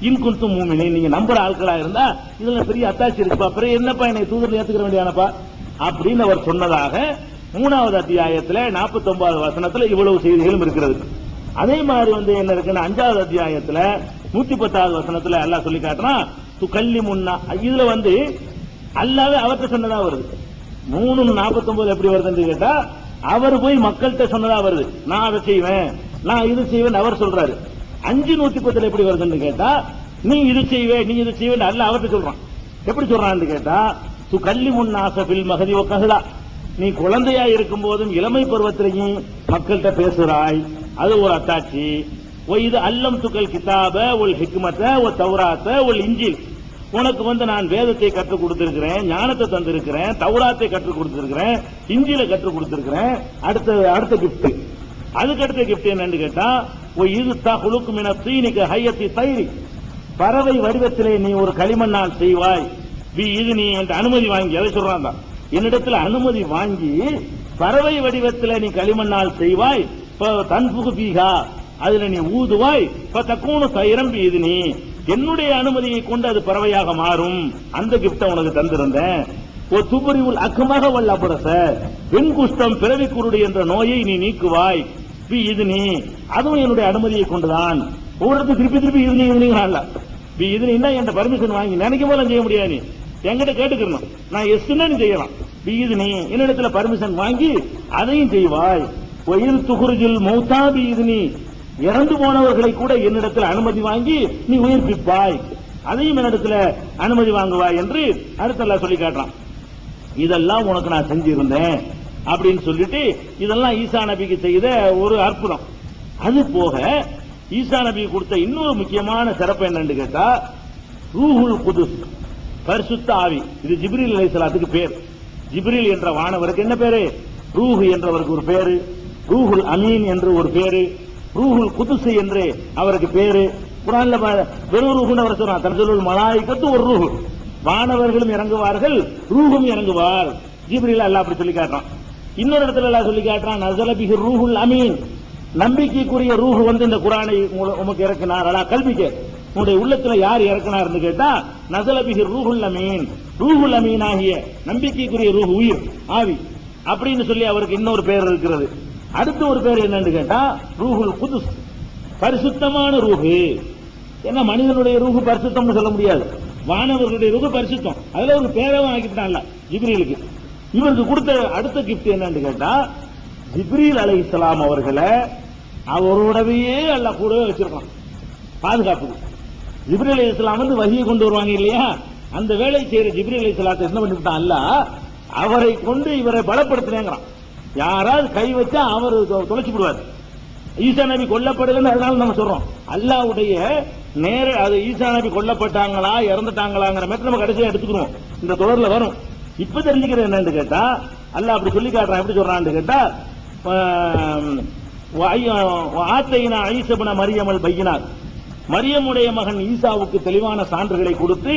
இன்குன்தும் மூமினீன், நீங்க நம்புற ஆட்களா இருந்தா இதுல பெரிய அத்தாட்சி இருக்குப்பா, பிறகு என்னப்பா என்னை தூதர் ஏத்துக்கிற வேண்டியானப்பா அப்படின்னு அவர் சொன்னதாக 3வது அத்தியாயத்துல 49வது வசனத்துல இவ்வளவு செய்திகளும் இருக்கிறது. அதே மாதிரி என்ன இருக்குன்னா 5வது அத்தியாயத்துல 110வது வசனத்துல அல்லாஹ் சொல்லி காட்டுறான், துகல்லி முன்னா. இதுல அல்லாஹ்வே அவர்கிட்ட சொன்னதா வருது. 3:49 எப்படி வருதுன்னு கேட்டா, அவர் போய் மக்கள்கிட்ட சொன்னதா வருது. நான் அதை செய்வேன், நான் இது செய்வேன் அவர் சொல்றாரு. 5:110 எப்படி வருதுன்னு கேட்டா, நீ இது செய்வே, நீ இது செய்வே அல்ல அவர்கிட்ட சொல்றான். எப்படி சொல்றான்னு கேட்டா, துகல்லி முன்னாஸ ஃபில் மஹதி வ கஹலா, நீ குழந்தையா இருக்கும் போதும் இளமை பருவத்திலையும் மக்கள்கிட்ட பேசுறாய், அது ஒரு அத்தாட்சி. இது அல்லம் துக்கல் கிதாப ஒல் ஹிக்மத ஒ தௌராத்த ஒல் இஞ்சில், உனக்கு நான் வேதத்தை கற்றுக் கொடுத்திருக்கிறேன், ஞானத்தை தந்திருக்கிறேன், தௌராத்தை கற்றுக் கொடுத்திருக்கிறேன், இஞ்சில கற்றுக் கொடுத்திருக்கிறேன். அடுத்த கிஃப்ட், அதுக்கு அடுத்த கிஃப்ட் என்னன்னு கேட்டா, இது தகுலுக்கு மின தீனிக்க ஹையத்தி தைரி, பறவை வடிவத்திலே நீ ஒரு களிமண்ணால் செய்வாய். இது நீ அனுமதி வாங்கி, அதை சொல்றாங்க, என்னிடத்தில் அனுமதி வாங்கி பறவை வடிவத்தில் நீ களிமண்ணால் செய்வாய். தன்புகு பீகா, அதுல நீ ஊதுவாய். தக்கூணு தயிரம் இது நீ என்னுடைய அனுமதியை கொண்டு அது பறவையாக மாறும். அந்த கிஃப்ட உனக்கு தந்திருந்தேன். ஒரு துபரிவுல் அக்கமாக வல்ல அபரச, வெண்குஷ்டம் பிறவி குருடு என்ற நோயை நீ நீக்குவாய். இது நீ அதுவும் என்னுடைய அனுமதியை கொண்டுதான். ஒவ்வொருத்தரும் திருப்பி திருப்பி இது நீ என் பர்மிஷன் வாங்கி நினைக்கும் போது செய்ய முடியாது. நீ என்கிட்ட கேட்டுக்கணும், நான் எஸ்னா நீ செய்யலாம். இது நீ என்னிடத்துல பர்மிஷன் வாங்கி அதையும் செய்வாய். துகுருஜில் மௌத்தாபி, இது நீ இறந்து போனவர்களை கூட என்னிடத்தில் அனுமதி வாங்கி நீ உயிர்ப்பிப்பாய், அதையும் என்னிடத்துல அனுமதி வாங்குவாய் என்று அடுத்தெல்லாம் சொல்லி காட்டுறான். இதெல்லாம் உனக்கு நான் செஞ்சிருந்தேன் அப்படின்னு சொல்லிட்டு, இதெல்லாம் ஈசா நபிக்கு செய்த ஒரு அற்புதம். அது போக ஈசா நபிக்கு கொடுத்த இன்னொரு முக்கியமான சிறப்பு என்னன்னு கேட்டா, ரூஹுல் குதுஸ், பரிசுத்த ஆவி. இது ஜிப்ரீல் அலைஹிஸ்ஸலாத்துக்கு பேர். ஜிப்ரீல் என்ற வானவருக்கு என்ன பேரு? ரூஹ் என்றவருக்கு ஒரு பேரு, ரூஹுல் அமீன் என்று ஒரு பேரு, ரூஹுல் குதுஸ் என்று அவருக்கு பேரு. குர்ஆன்ல வெறும் ரூஹுன்னு அவர் சொல்றான், தன்சலுல் மலாயிகத்து ஒரு ரூஹ், வானவர்களும் இறங்குவார்கள், ரூஹும் இறங்குவார். ஜிப்ரீல் அல்லாஹ் அப்படி சொல்லி காட்டுறான். இன்னொரு இடத்துல அல்லாஹ் சொல்லி காட்டுறான், நஸல பிஹி ரூஹுல் அமீன், நம்பிக்கைக்குரிய ரூஹ் இந்த குர்ஆனை உமக்கு இறக்கினார். அலா கல்பிக்க, உங்களுடைய உள்ளத்துல யார் இறக்கினார்னு கேட்டா, நஸல பிஹி ரூஹுல் அமீன், ரூஹுல் அமீன் ஆகிய நம்பிக்கைக்குரிய ரூஹ், உயிர் ஆவி அப்படின்னு சொல்லி அவருக்கு இன்னொரு பேர் இருக்கிறது. அடுத்த ஒரு பேர் என்னன்னு கேட்டா, ரூஹுல் குதுஸ், பரிசுத்தமான ரூஹு. ஏன்னா மனிதனுடைய ரூஹு பரிசுத்தம்னு சொல்ல முடியாது, வானவர்களுடைய ரூஹ் பரிசுத்தம், அதுல ஒரு பேரவும் ஆக்கிட்டான்ல ஜிப்ரீலுக்கு. இவருக்கு கொடுத்த அடுத்த கிஃப்ட் என்னன்னு கேட்டா, ஜிப்ரீல் அலைஹிஸ்ஸலாம் அவர்களை அவரோடவே அல்லாஹ் கூடவே வச்சிருக்கான் பாதுகாப்புக்கு. ஜிப்ரீல் அலைஹிஸ்ஸலாம் வந்து வஹியை கொண்டு வருவாங்க இல்லையா, அந்த வேலை செய்யற ஜிப்ரீல் அலைஹிஸ்ஸலாத்தை என்ன பண்ணிவிட்டான் அல்லாஹ், அவரை கொண்டு இவரை பலப்படுத்தினேங்கிறான். யாராவது கை வச்சா அவர் தொலைச்சு விடுவார். ஈசா நபி கொல்லப்படுதுன்னு அதனால நம்ம சொல்றோம். அல்லாஹ்வுடைய நேர அது ஈசா நபி கொல்லப்பட்டாங்களா இறந்துட்டாங்களாங்கிற மாதிரி நம்ம கடைசியா எடுத்துக்கிறோம், இந்த தொடர்ல வரும். இப்ப தெரிஞ்சுக்கிறது என்னன்னு கேட்டா, அல்லாஹ் அப்படி சொல்லி காட்டுறான். எப்படி சொல்றான்னு கேட்டா, ஆத்தைனா ஈசா மரியமல் பையினார், மரியமுடைய மகன் ஈசாவுக்கு தெளிவான சான்றுகளை கொடுத்து,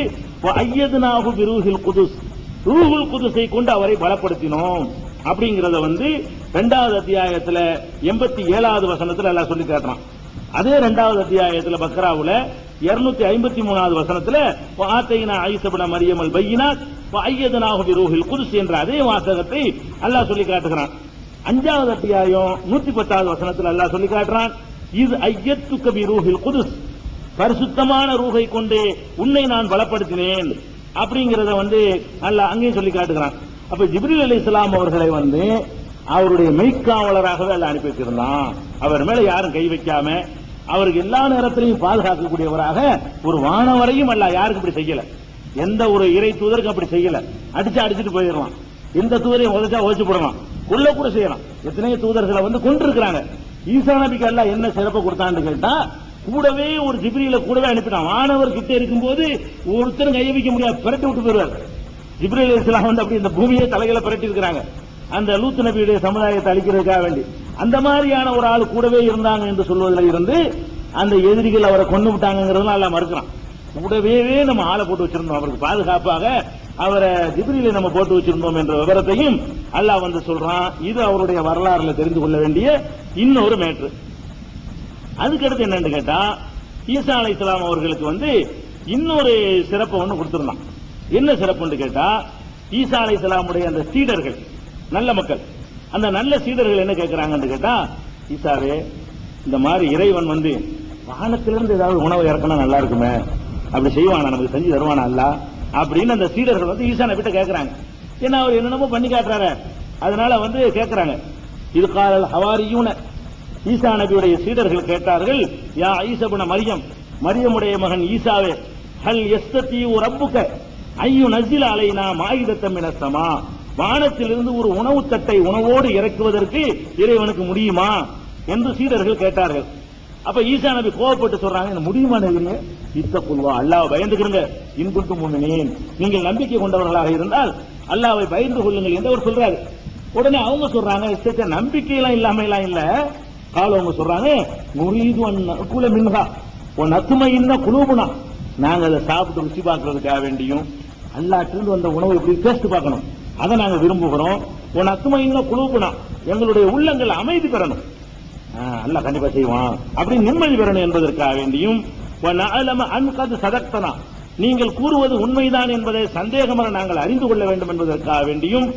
ஐயதுனாஹு பிரூஹில் குதுஸ், ரூஹுல் குதுஸை கொண்டு அவரை பலப்படுத்தினோம் அப்படிங்கறத வந்து 2வது அத்தியாயத்துல 87வது வசனத்துல எல்லாம் சொல்லி காட்டுறான். அதே 2வது அத்தியாயத்துல பக்ராவுல 253வது வசனத்துல ஆத்தைனா ஈசா மரியமல் பையினாத் ஐயதுனாஹு பிரூஹில் குதுஸ் என்ற அதே வாசகத்தை அல்லாஹ் சொல்லி காட்டுகிறான். 5வது அத்தியாயம் 110வது வசனத்துல அல்லாஹ் சொல்லி காட்டுறான், இது ஐயத்துக்க பிரூஹில் குதுஸ், பரிசுத்தமான ரூஹை கொண்டு உன்னை நான் பலப்படுத்தினேன் அப்படிங்கறத வந்து அல்லாஹ் அங்கேயும் சொல்லி காட்டுகிறான். அப்ப ஜிப்ரீல் அலைஹிஸ்ஸலாம் அவர்களை வந்து அவருடைய மெய்க்காவலராகவே அல்லாஹ் அனுப்பி வச்சிருந்தான். அவர் மேல யாரும் கை வைக்காம அவருக்கு எல்லா நேரத்திலையும் பாதுகாக்கக்கூடியவராக ஒரு வானவரையும் அல்லாஹ் யாருக்கு இப்படி செய்யல, எந்த ஒரு இறை தூதருக்கு அப்படி செய்யல. அடிச்சுட்டு போயிடலாம், எந்த தூதரையும் உதச்சா உதச்சு போடலாம், கொல்ல கூட செய்யலாம். எத்தனையோ தூதர்களை வந்து கொண்டு இருக்கிறாங்க. ஈசா நபிக்கு அல்லாஹ் என்ன சிறப்பு கொடுத்தான்னு கேட்டா, கூடவே ஒரு ஜிப்ரீல கூடவே அனுப்பிட்டான். வானவர் கிட்ட இருக்கும்போது ஒருத்தரும் கைய வைக்க முடியாது, பிரட்டி விட்டு போயிருவார். ஜிப்ரீல் அலைஹிஸ்ஸலாம் வந்து அப்படி இந்த பூமியை தலைகளை பிரட்டி இருக்கிறாங்க, அந்த லூத் நபியுடைய சமுதாயத்தை அழிக்கிறதுக்காக வேண்டி. அந்த மாதிரியான ஒரு ஆள் கூடவே இருந்தாங்க என்று சொல்வதில் இருந்து அந்த எதிரிகள் அவரை கொண்டு விட்டாங்கிறதுலாம் அல்லாஹ் மறுக்கிறான். கூடவே நம்ம ஆளை போட்டு வச்சிருந்தோம், அவருக்கு பாதுகாப்பாக அவரை ஜிப்ரீலை நம்ம போட்டு வச்சிருந்தோம் என்ற விவரத்தையும் அல்லாஹ் வந்து சொல்றான். இது அவருடைய வரலாறுல தெரிந்து கொள்ள வேண்டிய இன்னொரு மேட்ரு. அதுக்கடுத்து என்னன்னு கேட்டா, ஈசா அலைஹிஸ்ஸலாம் அவர்களுக்கு வந்து இன்னொரு சிறப்பு ஒன்று கொடுத்திருந்தான். என்ன சிறப்புன்னு கேட்டா, ஈசா அலைஹிஸ்ஸலாமுடைய அந்த சீடர்கள், நல்ல மக்கள், அந்த நல்ல சீடர்கள் என்ன கேட்கிறாங்கன்னு கேட்டா, ஈசாவே இந்த மாதிரி இறைவன் வந்து வானத்திலிருந்து ஏதாவது உணவு இறக்கணும் நல்லா இருக்குமே, அப்படி செய்வானா, நமக்கு செஞ்சு தருவானா அல்ல அப்படின்னு அந்த சீடர்கள் வந்து ஈசா நபிட்ட கேட்கிறாங்க. ஏன்னா அவர் என்னென்னமோ பண்ணி காட்டுறாரு, அதனால வந்து கேட்கிறாங்க. இது காலல் ஹவாரியூன, ஈசா நபியுடைய சீடர்கள் கேட்டார்கள், யா ஈசா இப்னு மரியம், மரியமுடைய மகன் ஈசாவே, ஹல் யஸ்ததீஉ ரப்புக ஐயு நஸில அலைனா மாயிதத்தம் மினஸ் ஸமா, வானத்திலிருந்து ஒரு உணவு தட்டை உணவோடு இறக்குவதற்கு இறைவனுக்கு முடியுமா என்று சீடர்கள் கேட்டார்கள். அப்ப ஈசா நபி கோபப்பட்டு சொல்றாங்க, என்ன முடியுமா நினைக்கிறீங்க, இத்தகுல்லா, அல்லாஹ்வை பயந்துக்கிறீங்க, இன் குன்தும் முஃமினீன், நீங்கள் நம்பிக்கை கொண்டவர்களாக இருந்தால் அல்லாஹ்வை பயந்து கொள்ளுங்கள் என்று அவர் சொல்றாரு. உடனே அவங்க சொல்றாங்க, நம்பிக்கையெல்லாம் இல்லாம எல்லாம் இல்ல, அவங்க சொல்றாங்க, நுரீது அன் மின்ஹா ஒன் அத்துமையின்ன குலூபுனா, நாங்க அதை சாப்பிட்டு ருசி பார்க்கறதுக்காக வேண்டியும் அல்லாஹ்விலிருந்து வந்த உணவை எப்படி டேஸ்ட் பார்க்கணும், அதை நாங்க விரும்புகிறோம். உன் அத்துமையின்ன குலூபுனா, எங்களுடைய உள்ளங்கள் அமைதி பெறணும், அல்லாஹ் கண்டிப்பா செய்வான் அப்படின்னு நிம்மதி பெறணும் என்பதற்காக வேண்டியும், சதக்தனா, நீங்கள் கூறுவது உண்மைதான் என்பதை சந்தேகமாக நாங்கள் அறிந்து கொள்ள வேண்டும் என்பதற்காக வேண்டியும்,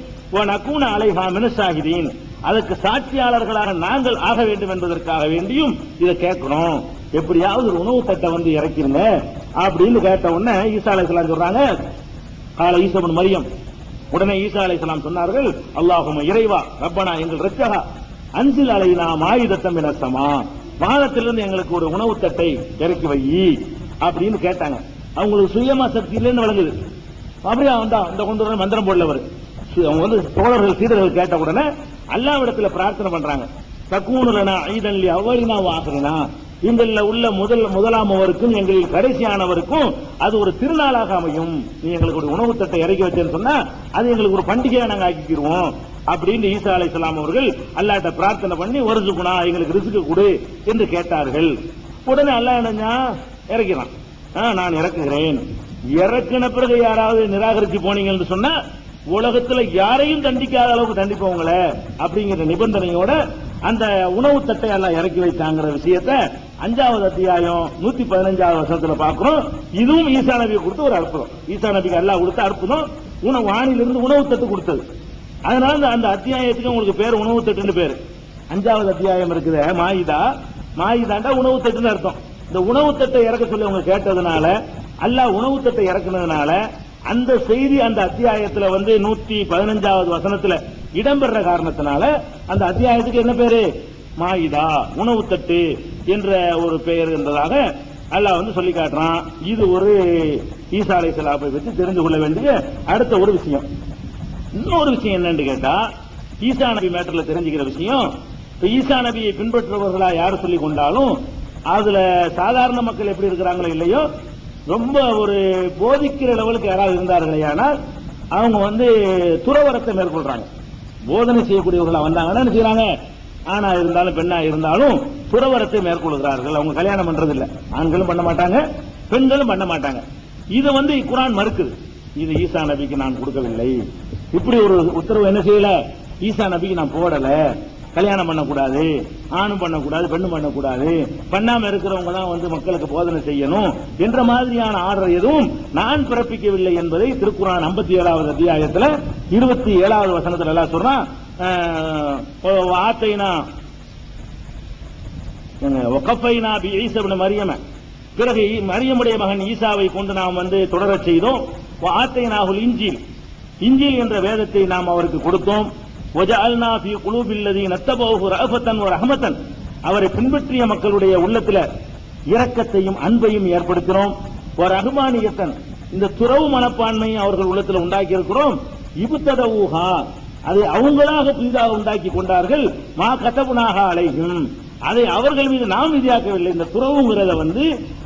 நக்கூன அலைஹா மினஷாஹிதீன், அதற்கு சாட்சியாளர்களாக நாங்கள் ஆக வேண்டும் என்பதற்காக வேண்டியும் இதை கேட்கணும். எப்படியாவது ஒரு உணவு தட்டை வந்து இறக்கிருங்க அப்படின்னு கேட்ட உடனே ஈசா அலைஹிஸ்ஸலாம் சொல்றாங்க, கால ஈசா இப்னு மரியம், உடனே ஈசா அலைஹிஸ்ஸலாம் சொன்னார்கள், அல்லாஹும்ம இறைவா, ரப்பனா எங்கள் ரட்சகா, அன்சில் அலைனா மாயிதத்தம் மினஸ் ஸமா, வானத்திலிருந்து எங்களுக்கு ஒரு உணவு தட்டை இறக்கி வை அப்படின்னு கேட்டாங்க. அவங்களுக்கு சுயமா சக்தி இல்லைன்னு வழங்குது. அப்படியே வந்தா இந்த கொண்டு வர மந்திரம் போடலவர், அவங்க வந்து தோழர்கள் சீடர்கள் கேட்ட உடனே அல்லாஹ்விடத்துல பிரார்த்தனை பண்றாங்க, தக்கூனுலனா ஐதன் லி அவ்வலினா வாஹிரினா, எங்களில் உள்ள முதலாமவருக்கும் எங்களில் கடைசியானவருக்கும் அது ஒரு திருநாளாக அமையும். நீ எங்களுக்கு ஒரு உணவு தட்டை இறக்கி வச்சேன்னு சொன்னா அது எங்களுக்கு ஒரு பண்டிகையா நாங்க ஆக்கிக்கிடுவோம் அப்படின்னு ஈசா அலைஹிஸ்ஸலாம் அவர்கள் அல்லாஹ்ட்ட பிரார்த்தனை பண்ணி வருசுகுணா எங்களுக்கு ரிஸ்க் கொடு என்று கேட்டார்கள். உடனே அல்லாஹ் என்ன இறக்கிறான், நான் இறக்குகிறேன். இறக்கின பிறகு யாராவது நிராகரிச்சு போனீங்கன்னு சொன்னா உலகத்துல யாரையும் தண்டிக்காத அளவுக்கு தண்டிப்பவங்கள அப்படிங்கிற நிபந்தனையோட அந்த உணவு தட்டை எல்லாம் இறக்கி வைத்தாங்கிற விஷயத்தை 5வது அத்தியாயம் 115வது வசனத்துல பாக்குறோம். இதுவும் ஈசா நபியை கொடுத்து ஒரு அற்புதம், ஈசா நபிக்கு அல்லாஹ் கொடுத்த அற்புதம், வானிலிருந்து உணவு தட்டு கொடுத்தது. அதனால அந்த அத்தியாயத்துக்கு உங்களுக்கு பேர் உணவு தட்டுன்னு பேரு. 5வது அத்தியாயம் இருக்குது மாயிதா, மாயிதாண்டா உணவு தட்டுன்னு அர்த்தம். இந்த உணவு தட்டை இறக்க சொல்லி அவங்க கேட்டதுனால அல்லாஹ் உணவு தட்டை இறக்குனதுனால அந்த செய்தி அந்த அத்தியாயத்துல 115வது வசனத்துல இடம்பெற காரணத்தினால அந்த அத்தியாயத்துக்கு என்ன பேரு? மாயிதா, உணவு தட்டு என்ற ஒரு பெயர் என்றதாக அல்லாஹ் சொல்லி காட்டுறான். இது ஒரு ஈசா அலைஹிஸ்ஸலாமை பற்றி தெரிந்து கொள்ள வேண்டிய அடுத்த ஒரு விஷயம். இன்னொரு விஷயம் என்னன்னு கேட்டா, ஈசா நபி மேட்டர்ல தெரிஞ்சுக்கிற விஷயம், ஈசா நபியை பின்பற்றுபவர்களா யார் சொல்லி கொண்டாலும் அதுல சாதாரண மக்கள் எப்படி இருக்கிறாங்களோ இல்லையோ, ரொம்ப ஒரு போதிக்கிற லெவலுக்கு யாராவது இருந்தார்களே ஆனால் அவங்க துறவரத்தை மேற்கொள்றாங்க. போதனை செய்யக்கூடியவர்களா வந்தாங்கன்னா என்ன செய்யறாங்க? ஆணா இருந்தாலும் பெண்ணா இருந்தாலும் துறவரத்தை மேற்கொள்கிறார்கள். அவங்க கல்யாணம் பண்றது இல்ல, ஆண்களும் பண்ண மாட்டாங்க, பெண்களும் பண்ண மாட்டாங்க. இது குர்ஆன் மறுக்குது. இது ஈசா நபிக்கு நான் கொடுக்கவில்லை, இப்படி ஒரு உத்தரவு என்ன செய்யல, ஈசா நபிக்கு நான் போடல. கல்யாணம் பண்ணக்கூடாது, ஆணும் பண்ணக்கூடாது, பெண்ணும் பண்ணக்கூடாது, பண்ணாம இருக்கிறவங்க தான் மக்களுக்கு போதனை செய்யணும் என்ற மாதிரியான ஆர்டர் எதுவும் நான் பிறப்பிக்கவில்லை என்பதை திருக்குர்ஆன் 57வது அத்தியாயத்தில் 27வது வசனத்தில் எல்லாம் சொல்றான். வகஃபைனா பி ஈஸா இப்னு மரியம, பிறகு மரியமுடைய மகன் ஈசாவை கொண்டு நாம் தொடரச் செய்தோம். ஆத்தைனாஹுல் இன்ஜீல், இன்ஜீல் என்ற வேதத்தை நாம் அவருக்கு கொடுத்தோம். வஜஅல்னா ஃபீ குலூபில் லதீன தபௌஹு ரஅஃபத்தன் வ ரஹ்மத்தன், அவரை பின்பற்றிய மக்களுடைய உள்ளத்தில் இரக்கத்தையும் அன்பையும் ஏற்படுத்தினோம். வ ரஹ்மானியத்தன், இந்த துறவு மனப்பான்மையை அவர்கள் உள்ளத்தில் உண்டாக்கி இருக்கிறோம். இப்ததவுஹா, அதை அவங்களாக புதிதாக உண்டாக்கி கொண்டார்கள். மா கதபுனாஹ அலைஹிம், அதை அவர்கள் மீது நாம் விதியாக்கவில்லை. இந்த துறவுங்கிறத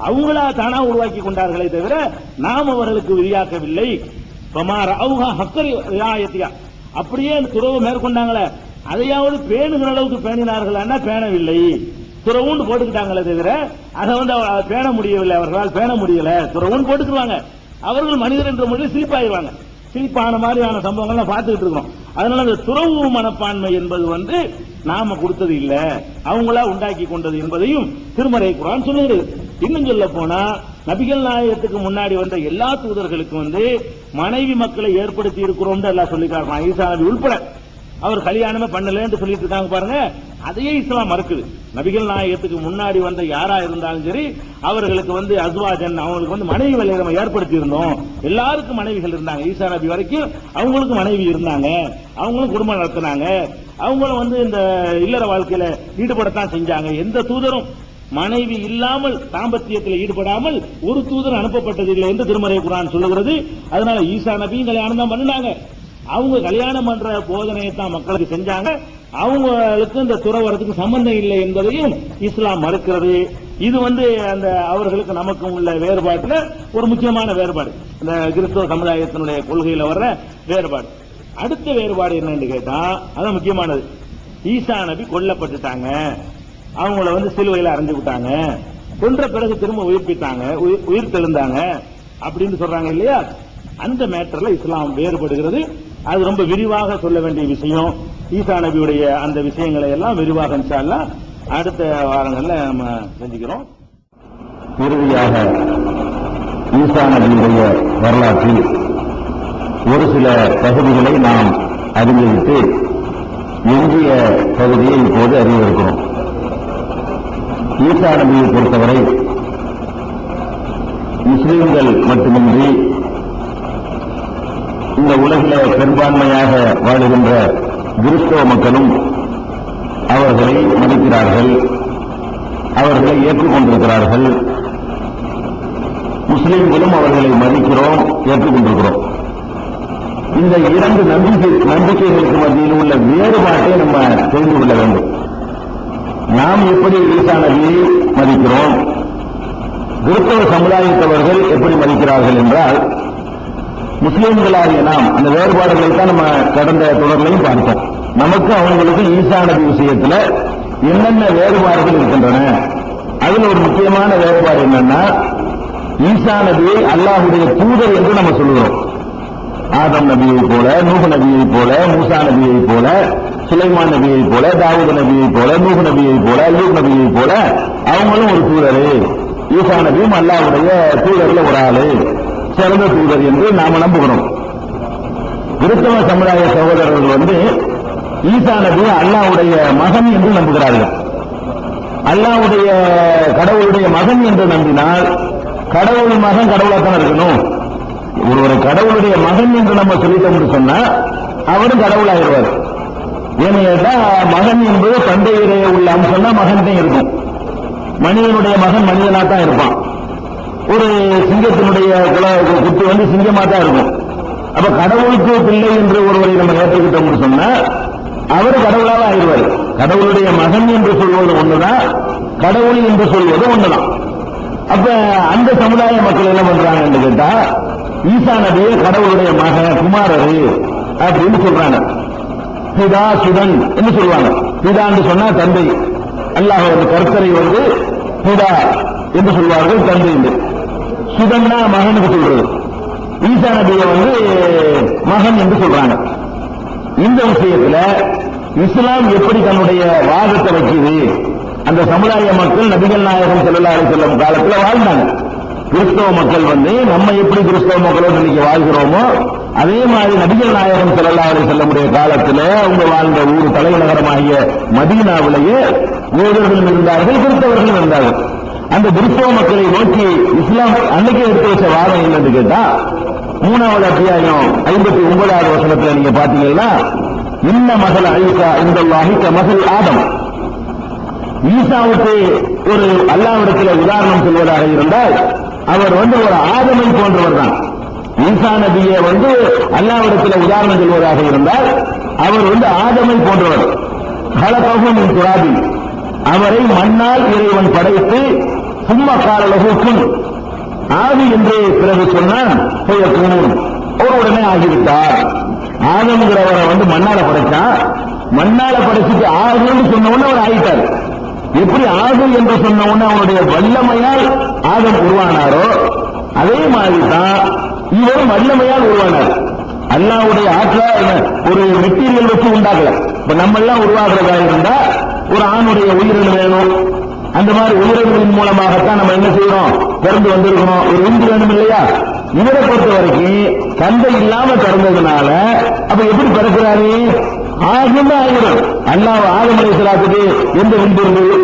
அவங்களா தானா உருவாக்கி கொண்டார்களே தவிர நாம் அவர்களுக்கு விதியாக்கவில்லை. அப்படியே அந்த துறவு மேற்கொண்டாங்களே, அதையாவது பேணுகிற அளவுக்கு பேணினார்களா? பேணவில்லை. துறவுன்னு போட்டுக்கிட்டாங்களே தவிர அதை பேண முடியவில்லை, அவர்களால் பேண முடியல. துறவுன்னு போட்டுக்குவாங்க, அவர்கள் மனிதர் என்ற முறையில் சிரிப்பாயிருவாங்க. சிரிப்பான மாதிரியான சம்பவங்கள் பார்த்துக்கிட்டு இருக்கிறோம். அதனால அந்த துறவு மனப்பான்மை என்பது நாம கொடுத்தது இல்ல, அவங்களா உண்டாக்கி கொண்டது என்பதையும் திருமறை குர்ஆன் சொல்லுகிறது. இன்னும் சொல்ல போனா நபிகள் நாயகத்துக்கு முன்னாடி வந்த எல்லா தூதர்களுக்கும் மனைவி மக்களை ஏற்படுத்தி இருக்கிறோம் எல்லாம் சொல்லிக்காரன். ஈசா நபி உள்பட அவர் கல்யாணமே பண்ணலன்னு சொல்லிட்டு இருக்காங்க பாருங்க. அதையே இஸ்லாம் மறுக்குது. நபிகள் நாயகத்துக்கு முன்னாடி வந்த யாரா இருந்தாலும் சரி, அவர்களுக்கு அஸ்வாஜன், அவங்களுக்கு மனைவிகளை நம்ம ஏற்படுத்தி இருந்தோம். எல்லாருக்கும் மனைவிகள் இருந்தாங்க. ஈசா நபி வரைக்கும் அவங்களுக்கு மனைவி இருந்தாங்க, அவங்களும் குடும்பம் நடத்தினாங்க, அவங்களும் இந்த இல்லற வாழ்க்கையில ஈடுபடத்தான் செஞ்சாங்க. எந்த தூதரும் மனைவி இல்லாமல் தாம்பத்தியத்தில் ஈடுபடாமல் ஒரு தூதர் அனுப்பப்பட்டதில்லை என்று திருமறை குர்ஆன் சொல்லுகிறது. அதனால ஈசா நபியும் கல்யாணம் தான் பண்ணினாங்க. அவங்க கல்யாணம் பண்ற போதனையை தான் மக்களுக்கு செஞ்சாங்க. அவங்களுக்கு இந்த துறவரத்துக்கு சம்பந்தம் இல்லை என்பதையும் இஸ்லாம் மறுக்கிறது. இது அந்த அவர்களுக்கு நமக்கும் உள்ள வேறுபாட்டுல ஒரு முக்கியமான வேறுபாடு, இந்த கிறிஸ்தவ சமுதாயத்தினுடைய கொள்கையில வர்ற வேறுபாடு. அடுத்த வேறுபாடு என்னன்னு கேட்டா, அதான் முக்கியமானது. ஈசா நபி கொல்லப்பட்டுட்டாங்க, அவங்கள சிலுவையில அறைஞ்சு விட்டாங்க, கொன்ற பிறகு திரும்ப உயிர்ப்பித்தாங்க, உயிர் தெழுந்தாங்க அப்படின்னு சொல்றாங்க இல்லையா? அந்த மேட்டர்ல இஸ்லாம் வேறுபடுகிறது. அது ரொம்ப விரிவாக சொல்ல வேண்டிய விஷயம். ஈசா நபியுடைய அந்த விஷயங்களை எல்லாம் விரிவாக இன்ஷா அல்லாஹ் அடுத்த வாரங்கள்ல நம்ம செஞ்சுக்கிறோம்.
இறுதியாக ஈசா நபியுடைய வரலாற்றில் ஒரு சில பகுதிகளை நாம் அறிந்துவிட்டு எஞ்சிய பகுதியை இப்போது அறிவிருக்கிறோம். ஈசா நபியை பொறுத்தவரை முஸ்லிம்கள் மட்டுமின்றி இந்த உலகிலே பெரும்பான்மையாக வாழுகின்ற கிறிஸ்தவ மக்களும் அவர்களை மதிக்கிறார்கள், அவர்களை ஏற்றுக்கொண்டிருக்கிறார்கள். முஸ்லிம்களும் அவர்களை மதிக்கிறோம், ஏற்றுக்கொண்டிருக்கிறோம். இந்த இரண்டு நம்பிக்கைகளுக்கு மத்தியில் உள்ள வேறுபாட்டை நம்ம தெரிந்து கொள்ள வேண்டும். நாம் எப்படி ஈசா நபியை மதிக்கிறோம், கிறிஸ்தவ சமுதாயத்தவர்கள் எப்படி மதிக்கிறார்கள் என்றால், முஸ்லிம்களாகிய நாம் அந்த வேறுபாடுகளை தான் நம்ம கடந்த தொடர்லையும் பார்த்தோம். நமக்கு அவங்களுக்கு ஈசா நபி விஷயத்தில் என்னென்ன வேறுபாடுகள் இருக்கின்றன. அதுல ஒரு முக்கியமான வேறுபாடு என்னன்னா, ஈசா நபியை அல்லாஹ்வுடைய தூதர் என்று நம்ம சொல்லுகிறோம். ஆதம் நபியை போல, நூஹ் நபியை போல, மூசா நபியை போல, சுலைமான் நபியை போல, தாவூத் நபியை போல, நூஹ் நபியை போல, அய்யூப் நபியை போல அவங்களும் ஒரு தூதர். ஈசா நபியும் அல்லாஹ்வுடைய தூதர்ல ஒரு ஆளு, சிறந்த தூதர் என்று நாம நம்புகிறோம். கிறிஸ்தவ சமுதாய சகோதரர்கள் ஈசா நபி அல்லாஹ்வுடைய மகன் என்று நம்புகிறார்கள். அல்லாஹ்வுடைய கடவுளுடைய மகன் என்று நம்பினால் கடவுள் மகன் கடவுளாத்தான் இருக்கணும். ஒரு கடவுளுடைய மகன் என்று நம்ம சொல்லிட்டோம்னு சொன்னா அவரும் கடவுளாயிருவார். ஏன்னு கேட்டா மகன் என்பது தந்தையிடையே உள்ள அம்சம் தான் மகன் தான் இருக்கும். மனிதனுடைய மகன் மனிதனா தான் இருப்பான். ஒரு சிங்கத்தினுடைய குட்டி வந்து சிங்கமா தான் இருக்கும். அப்ப கடவுளுக்கு பிள்ளை என்று ஒருவரை நம்ம ஏற்றுக்கிட்டோம்னு சொன்னா அவர் கடவுளாக ஆயிடுவார். கடவுளுடைய மகன் என்று சொல்வது ஒண்ணுதான், கடவுள் என்று சொல்வது ஒண்ணுதான். அப்ப அந்த சமுதாய மக்கள் என்ன பண்றாங்கன்னு கேட்டா ஈசா நபியை கடவுளுடைய மகன் குமாரரு அப்படின்னு சொல்றாங்க. பிதா சுதன் என்று சொல்லுவாங்க. பிதான்னு சொன்னா தந்தை, அல்லாஹ் கர்த்தரை வந்து பிதா என்று சொல்வார்கள், தந்தை என்று. சுதன்னா மகனுக்கு சொல்றது. ஈசா நபியை வந்து மகன் என்று சொல்றாங்க. இந்த விஷயத்துல இஸ்லாம் எப்படி தன்னுடைய வாதத்தை வைக்குது? அந்த சமுதாய மக்கள் நபிகள் நாயகம் ஸல்லல்லாஹு அலைஹி வஸல்லம் காலத்துல வாழ்ந்தாங்க. கிறிஸ்தவ மக்கள் வந்து நம்ம எப்படி கிறிஸ்தவ மக்களோடு இன்னைக்கு வாழ்கிறோமோ அதே மாதிரி நபிகள் நாயகம் ஸல்லல்லாஹு அலைஹி வஸல்லமுடைய காலத்துல அவங்க வாழ்ந்த ஊர் தலைநகரமாகிய மதீனாவிலேயே யூதர்களும் இருந்தார்கள், கிறிஸ்தவர்களும் இருந்தார்கள். அந்த கிறிஸ்தவ மக்களை நோக்கி இஸ்லாம் அன்னைக்கு எடுத்து வச்ச வாதம் என்னன்னு கேட்டா 3வது அத்தியாயம் 59வது வசனத்துல நீங்க பாத்தீங்கன்னா இன்ன மஸல ஈசா இன்தல்லாஹி கமஸல் ஆதம். ஈசாவுக்கு ஒரு அல்லாஹ்விடத்தில் உதாரணம் சொல்வதாக இருந்தால் அவர் வந்து ஒரு ஆதமை போன்றவர் தான். ஈசா நபியை வந்து அல்லாஹ்விடத்தில் உதாரணம் சொல்வதாக இருந்தால் அவர் வந்து ஆதமை போன்றவர். ஹலகஹு மின் துராபின், அவரை மண்ணால் இறைவன் படைத்து சும்மா காலலகு குன், ஆதி என்று பிறகு சொன்னான் அவர் உடனே ஆகிவிட்டார். ஆதம்ங்கிறவரை வந்து மண்ணால படைச்சான், மண்ணால படைச்சிட்டு ஆகுன்னு சொன்ன உடனே அவர் ஆகிட்டார். எப்படி ஆகு என்று சொன்ன உடனே அவனுடைய வல்லமையால் ஆதம் உருவானாரோ அதே மாதிரி தான் இவரும் வல்லமையால் உருவானார். அல்லாஹ்வுடைய ஆற்றல் ஒரு மெட்டீரியல் வச்சு உண்டாக்கல. இப்ப நம்ம எல்லாம் உருவாக்குறதா இருந்தா ஒரு ஆணுடைய உயிரினம் வேணும். அந்த மாதிரி உயிரினங்களின் மூலமாகத்தான் நம்ம என்ன செய்யறோம், பிறந்து வந்திருக்கணும். ஒரு விந்து வேணும் இல்லையா? இவரை பொறுத்த வரைக்கும் தந்தை இல்லாம பிறந்ததுனால அப்ப எப்படி பிறக்கிறாரு? ஆகும் ஆகிடும். அல்லாஹ் ஆதம் அலைஹிஸ்ஸலாத்துக்கு எந்த விந்து இருந்தது?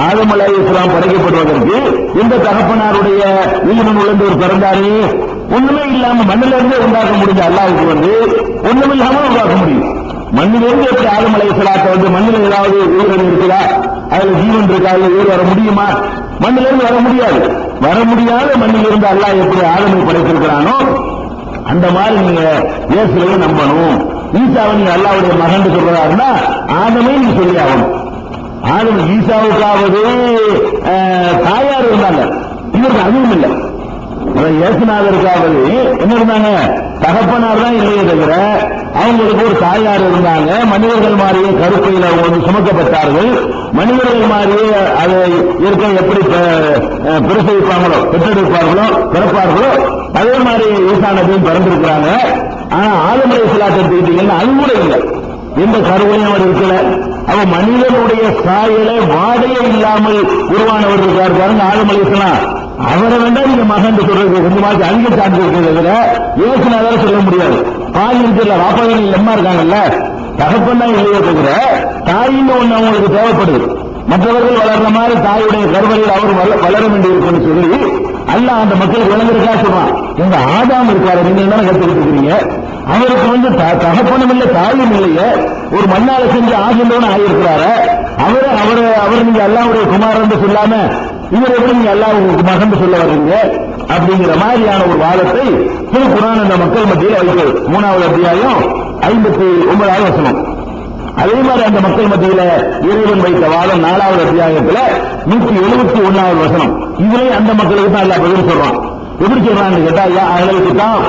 ஆதம் அலைஹிஸ்ஸலாம் படைக்கப்படுவதற்கு எந்த தகப்பனாருடைய உயிரினம் உள்ள ஒரு பிறந்தாரு? ஒண்ணுமே இல்லாம மண்ணில இருந்தே உண்டாக்க முடிஞ்ச அல்லாஹ்வுக்கு வந்து ஒண்ணுமே இல்லாம உண்டாக்க முடியும். மண்ணிலிருந்து எப்படி ஆதம் அலைஹிஸ்ஸலாத்தை வந்து மண்ணில் ஏதாவது உயிரினம் இருக்குதா, அதுல ஜீவன் இருக்கா, ஏறி வர முடியுமா? மண்ணிலிருந்து வர முடியாது. வர முடியாத மண்ணிலிருந்து அல்லாஹ் எப்படி ஆதமை படைத்திருக்கிறானோ அந்த மாதிரி நீங்க இயேசுவை நம்பணும். ஈசாவை நீங்க அல்லாஹ்வுடைய மகன் சொல்றதா இருந்தா ஆதமே நீங்க சொல்லி ஆகணும். ஆதம் ஈசாவுக்காவது தாயார் இருந்தாங்க, இவருக்கு அதுவும் இல்லை. இயேசுநாதருக்காவது என்ன இருந்தாங்க? தகப்பனார் தான் இல்லையே தவிர அவங்களுக்கு ஒரு தாயார் இருந்தாங்க. மனிதர்கள் மாதிரியே கருப்பையில் அவங்க வந்து சுமக்கப்பட்டார்கள். மனிதர்கள் மாதிரியே அதை இருக்க எப்படி பிரசவிப்பாங்களோ, பெற்றெடுப்பார்களோ, பிறப்பார்களோ அதே மாதிரி ஈசா நபியும் பிறந்திருக்கிறாங்க. ஆனா ஆதம் அலைஹிஸ்ஸலாத்தை எடுத்துக்கிட்டீங்கன்னா அது கூட இல்லை. எந்த கருவையும் அவர் இருக்கல. அவ மனிதனுடைய சாயலை வாடையே இல்லாமல் உருவானவர் இருக்கார் பாருங்க ஆதம் அலைஹிஸ்ஸலாம். அவரை வேண்டா நீங்க மகன் சொல்றது கொஞ்சமாச்சு அதிக சார்ந்து இருக்கிறத யோசனை சொல்ல முடியாது. தாய் இருக்கிற வாப்பாதான் எம்மா இருக்காங்கல்ல, தகப்பன் தான் இல்லையே தவிர தாயின்னு ஒண்ணு அவங்களுக்கு தேவைப்படுது. மற்றவர்கள் வளர்ற மாதிரி தாயுடைய கருவறையில் அவர் வளர வேண்டியிருக்குன்னு சொல்லி அல்லாஹ் அந்த மக்களுக்கு விளங்குறதா சொல்றான். எங்க ஆதாம் இருக்காரு, நீங்க என்ன கற்றுக்கிட்டு இருக்கிறீங்க? அவருக்கு வந்து தகப்பனும் இல்லை தாயும் இல்லையே, ஒரு மண்ணால செஞ்சு ஆகின்றோன்னு ஆகியிருக்கிறாரு. அவர் நீங்க அல்லாஹ்வுடைய குமாரன் சொல்லாம இவர் எப்படி நீங்க அல்லாஹ்வுக்கு மகன் சொல்ல வர்றீங்க? அப்படிங்கிற மாதிரியான ஒரு வாதத்தை திருக்குர்ஆன் அந்த மக்கள் மத்தியில் வைக்கிறது. 3வது அத்தியாயம் 59வது வசனம். அதே மாதிரி அந்த மக்கள் மத்தியில இறைவன் வைத்த வாதம் 4வது அத்தியாயத்துல 171வது வசனம். இதுல அந்த மக்களுக்கு தான் அல்லாஹ் பதில் சொல்றான். எப்படி சொல்றான்னு கேட்டா, யா அஹ்லல் கிதாப்,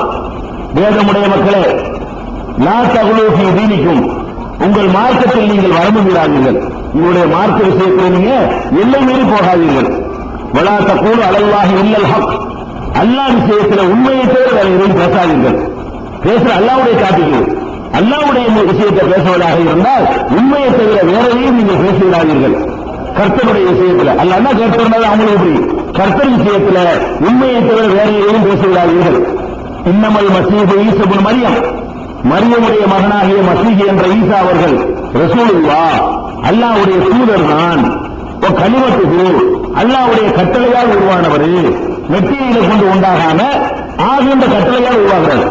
வேதமுடைய மக்களே, லா தகுலூ ஃபீ தீனிக்கும், உங்கள் மார்க்கத்தில் நீங்கள் வரம்பு மீறாதீர்கள். உங்களுடைய மார்க்க விஷயத்தில் நீங்க எல்லை மீறி போகாதீர்கள். வலா தகூலு அலல்லாஹி இல்லல் ஹக், அல்லாஹ் விஷயத்தில் உண்மையை தவிர வேற எதையும் பேசாதீர்கள். பேசுற அல்லாஹ்வுடைய காட்டிக்கு அல்லாஹ்வுடைய விஷயத்தை பேசுவதாக இருந்தால் உண்மையை தவிர வேற எதையும் நீங்கள் பேசுகிறார்கள். கர்த்தருடைய விஷயத்தில் அல்லாஹ் கர்த்தர் அவங்களுக்கு எப்படி கர்த்தர் விஷயத்தில் உண்மையை தவிர வேற எதையும் பேசுகிறார்கள். இன்னமல் மசீஹு ஈசா இப்னு மரியம், மரியமுடைய மகனாகிய மசீஹ் என்ற ஈசா அவர்கள் ரசூலுல்லாஹ், அல்லாஹ்வுடைய தூதர் தான். கலிமத்துஹு, அல்லாஹ்வுடைய கட்டளையால் உருவானவர். மெட்டீரியலை கொண்டு உண்டாகாம ஆகின்ற கட்டளையால் உருவாகிறார்.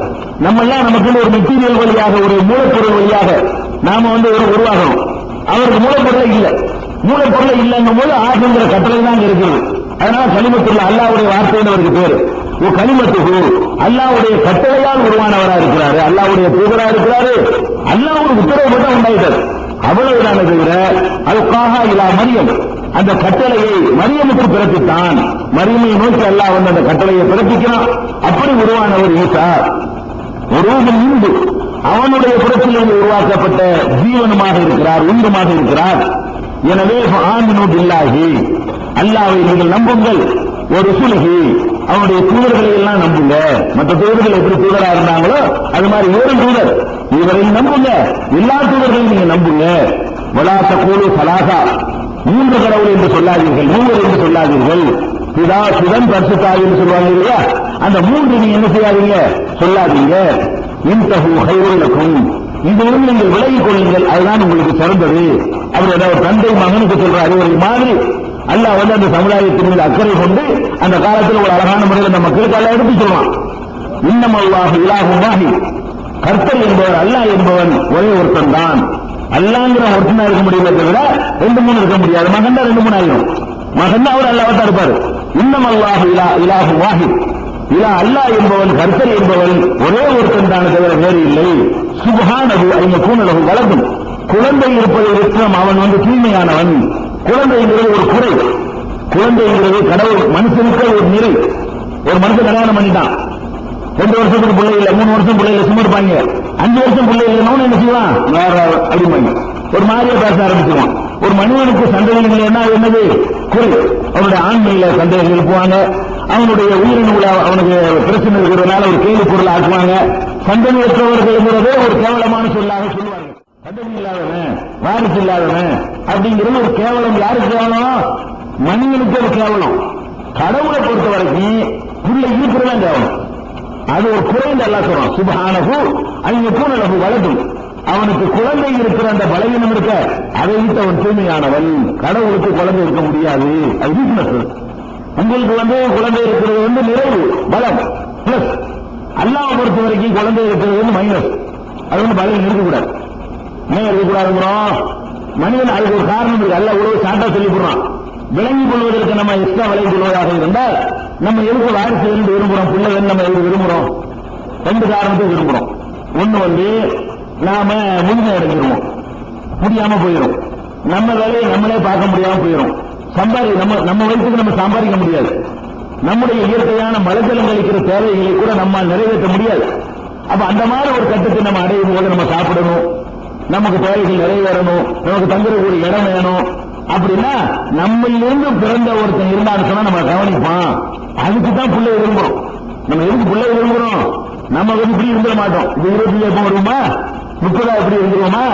நம்ம எல்லாம் நமக்கு ஒரு மெட்டீரியல் வழியாக, ஒரு மூலப்பொருள் வழியாக நாம உருவாகணும். அவருக்கு மூலப்பொருளை இல்லை. மூலப்பொருளை இல்லைங்கும் போது ஆகின்ற கட்டளை தான் இருக்கிறது. அதனால கலிமத்துள்ள அல்லாஹ்வுடைய வார்த்தைன்னு அவருக்கு பேரு. கலிமத்துகு அல்லாஹ்வுடைய கட்டளையால் உருவானவராக இருக்கிறாரு. அல்லாஹ்வுடைய தூதரா இருக்கிறாரு. அல்லாஹ் ஒரு உத்தரவு மட்டும் உண்டாயிட்டார். அவ்வளவுதான தவிர அல்காஹா இலா மரியம், அந்த கட்டளையை மரியமுக்கு பிறப்பித்தான். மரியமை நோக்கி அல்லாஹ் வந்து அந்த கட்டளையை பிறப்பிக்கிறான். அப்படி உருவானவர் ஈசா. ஒரு இந்து அவனுடைய புறத்திலிருந்து உருவாக்கப்பட்ட ஜீவனமாக இருக்கிறார், இந்துமாக இருக்கிறார். எனவே ஆமினு பில்லாஹி, அல்லாஹ்வை நீங்கள் நம்புங்கள். ஒரு சுலுகி அவனுடைய தூதர்களை எல்லாம் நம்புங்க. மற்ற தூதர்கள் எப்படி தூதரா இருந்தாங்களோ அது மாதிரி ஒரு தூதர், இவரை நம்புங்க. எல்லா தூதர்களையும் நீங்க நம்புங்க. வலாத்த கூலு சலாசா, மூன்று கடவுள் என்று சொல்லாதீர்கள், மூவர் என்று சொல்லாதீர்கள். பிதா சுதன் பரிசுத்தாய் என்று சொல்லுவாங்க இல்லையா, அந்த மூன்று நீங்க என்ன செய்யாதீங்க, சொல்லாதீங்க. இன்தஹு கைருல் லக்கும், இதிலிருந்து நீங்கள் விலகிக் கொள்ளுங்கள், அதுதான் உங்களுக்கு சிறந்தது. அவர் ஏதாவது தந்தை மகனுக்கு சொல்ற அறிவுரை மாதிரி அல்லாஹ் வந்து அந்த சமுதாயத்தின் மீது அக்கறை கொண்டு அந்த காலத்தில் ஒரு அழகான முறையில் அந்த மக்களுக்கு அல்லாஹ் எடுத்து சொல்லுவான். இன்னம் அல்லாஹ் இலாஹும் வாஹித், கர்த்தர் என்பவர் அல்லாஹ் என்பவன் ஒரே ஒருத்தன் தான். அல்லாங்கிற ஒருத்தனா இருக்க முடியல தவிர ரெண்டு மூணு இருக்க முடியாது. மகன் தான் ரெண்டு மூணு ஆயிரும். மகன் தான் அவர் அல்லாஹ் தான் இருப்பாரு. இன்னம் அல்லாஹ் இலாஹும் வாஹித், இலா அல்லாஹ் என்பவன் கர்த்தர் என்பவன் ஒரே ஒருத்தன் தான் தவிர வேறு இல்லை. சுப்ஹானஹு ஐய கூனலஹு வலதும், குழந்தை இருப்பதை விட்டும் அவன் வந்து தூய்மையானவன். குழந்தைங்கிறது ஒரு குறை. குழந்தைங்கிறது கடவுள் மனுஷனுக்கு ஒரு நிறை. ஒரு மனுஷன் கல்யாணம் பண்ணிட்டான், 2 வருஷத்துக்கு பிள்ளை இல்லை, 3 வருஷம் பிள்ளை இல்லை, சும்மா இருப்பாங்க. 5 வருஷம் பிள்ளை இல்லைன்னு என்ன செய்வான், வேற அப்படிம்பாங்க. ஒரு மாதிரியா பேச ஆரம்பிச்சுவான். ஒரு மனிதனுக்கு சந்தேகங்கள் என்னது, குறை. அவனுடைய ஆண்மையில சந்தேகங்கள் எழுப்புவாங்க. அவனுடைய உயிரினங்கள அவனுக்கு பிரச்சனை இருக்கிறதுனால ஒரு கேள்வி பொருள் ஆக்குவாங்க. சந்தேகத்தவர்கள்ங்கிறதே ஒரு கேவலமான சொல்லாக சொல்லுவாங்க. சந்தேகம் இல்லாதவன், வாரிசு இல்லாதவன் அப்படிங்கிறது ஒரு கேவலம். யாருக்கு கேவலம்? மனிதனுக்கு ஒரு கேவலம். கடவுளை பொறுத்த வரைக்கும் பிள்ளை இருக்கிறதான் கேவலம். அது ஒரு குறைந்த அல்லாஹ் சொல்றான். சுப்ஹானஹு ஐய கூனலஹு வலதும், அவனுக்கு குழந்தை இருக்கிற அந்த பலவீனம் இருக்க, அதை விட்டு அவன் தூய்மையானவன். கடவுளுக்கு குழந்தை இருக்க முடியாது, அது வீக்னஸ். உங்களுக்கு குழந்தை இருக்கிறது நிறைவு, பலம் பிளஸ். அல்லாஹ்வை பொறுத்த வரைக்கும் குழந்தை இருக்கிறது மைனஸ். அது பலம் இருக்கக்கூடாது. ஏன் இருக்கக்கூடாதுங்கிறோம்? மனிதன் அதுக்கு ஒரு காரணம் இருக்கு. அல்லாஹ் உழவு சாட்டா சொல்லி போடுறான். விளங்கிக் கொள்வதற்கு நம்ம எக்ஸ்ட்ரா விளங்கிக் கொள்வதாக இருந்தால் நம்ம எதுக்கு வாரிசு இருந்து விரும்புறோம், பிள்ளை நம்ம எதுக்கு விரும்புறோம்? 2 காரணத்தை விரும்புறோம். ஒண்ணு நாம முழுமை அடைஞ்சிருவோம், முடியாம போயிடும். நம்ம வேலையை நம்மளே பார்க்க முடியாம போயிடும். நம்ம வயசுக்கு நம்ம சம்பாதிக்க முடியாது. நம்முடைய இயற்கையான மலஜலம் கழிக்கிற தேவைகளை கூட நம்மால் நிறைவேற்ற முடியாது. அப்ப அந்த மாதிரி ஒரு கட்டத்தை நம்ம அடையும் போது நம்ம சாப்பிடணும், நமக்கு தேவைகள் நிறைவேறணும், நமக்கு தங்குறக்கூடிய இடம் வேணும். அப்படின்னா நம்மளிலிருந்து பிறந்த ஒருத்தன் இருந்தான்னு சொன்னா நம்ம கவனிப்பான். அதுக்கு தான் பிள்ளை விரும்புறோம். நம்ம எதுக்கு பிள்ளை விரும்புறோம்? நம்ம இப்படி இருந்துட மாட்டோம். இது 27 வருமா, 30 அப்படி இருந்துருவோமா,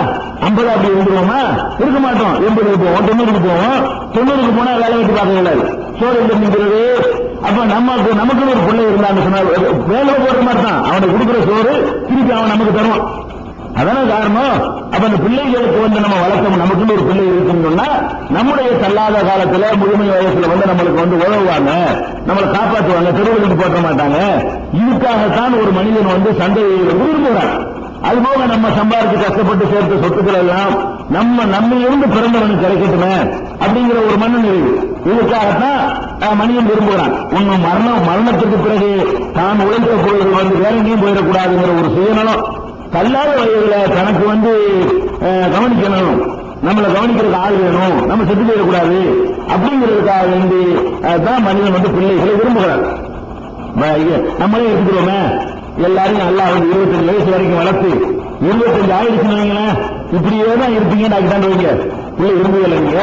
50 அப்படி இருந்துருவோமா? இருக்க மாட்டோம். 80 போவோம், 90 போவோம். 90 போனா வேலை வெட்டி பார்க்க இயலாது, சோறு எந்திருக்கிறது. அப்ப நமக்கு ஒரு பிள்ளை இருந்தான்னு சொன்னா வேலை போடுற மாதிரி தான். அவனுக்கு கொடுக்குற சோறு திருப்பி அவன் நமக்கு தருவான். அதான காரணம். அப்ப அந்த பிள்ளைகளுக்கு நம்ம வளர்க்கணும். நமக்குன்னு ஒரு பிள்ளை இருக்குன்னு சொன்னா நம்முடைய தள்ளாத காலத்துல முழுமை வயசுல நம்மளுக்கு உதவுவாங்க, நம்மளை காப்பாற்றுவாங்க, தெருவுகளுக்கு போட்ட மாட்டாங்க. இதுக்காகத்தான் ஒரு மனிதன் சந்தையை விரும்புகிறான். அதுபோக நம்ம சம்பாதிச்சு கஷ்டப்பட்டு சேர்த்த சொத்துக்கள் எல்லாம் நம்ம இருந்து பிறந்தவனுக்கு கிடைக்கட்டுமே அப்படிங்கிற ஒரு மனநிலை. இதுக்காகத்தான் மனிதன் விரும்புகிறான். ஒன்னும் மரணத்துக்கு பிறகு தான் உழைத்த பொருள்கள் வேற எங்கேயும் போயிடக்கூடாதுங்கிற ஒரு சுயநலம். கல்லாத வயதுல தனக்கு கவனிக்கணும், நம்மளை கவனிக்கிறதுக்கு ஆள் வேணும், நம்ம செத்து போயிடக்கூடாது அப்படிங்கிறதுக்காக வேண்டி தான் மனிதன் பிள்ளைகளை விரும்புகிறார். நம்மளே எடுத்துக்கிறோமே, எல்லாரையும் நல்லா 25 வயசு வரைக்கும் வளர்த்து 25 ஆயிடுச்சுன்னு வைங்களேன், இப்படியே தான் இருப்பீங்க டாக்டர் வைங்க. பிள்ளை விரும்புவதில்லை. நீங்க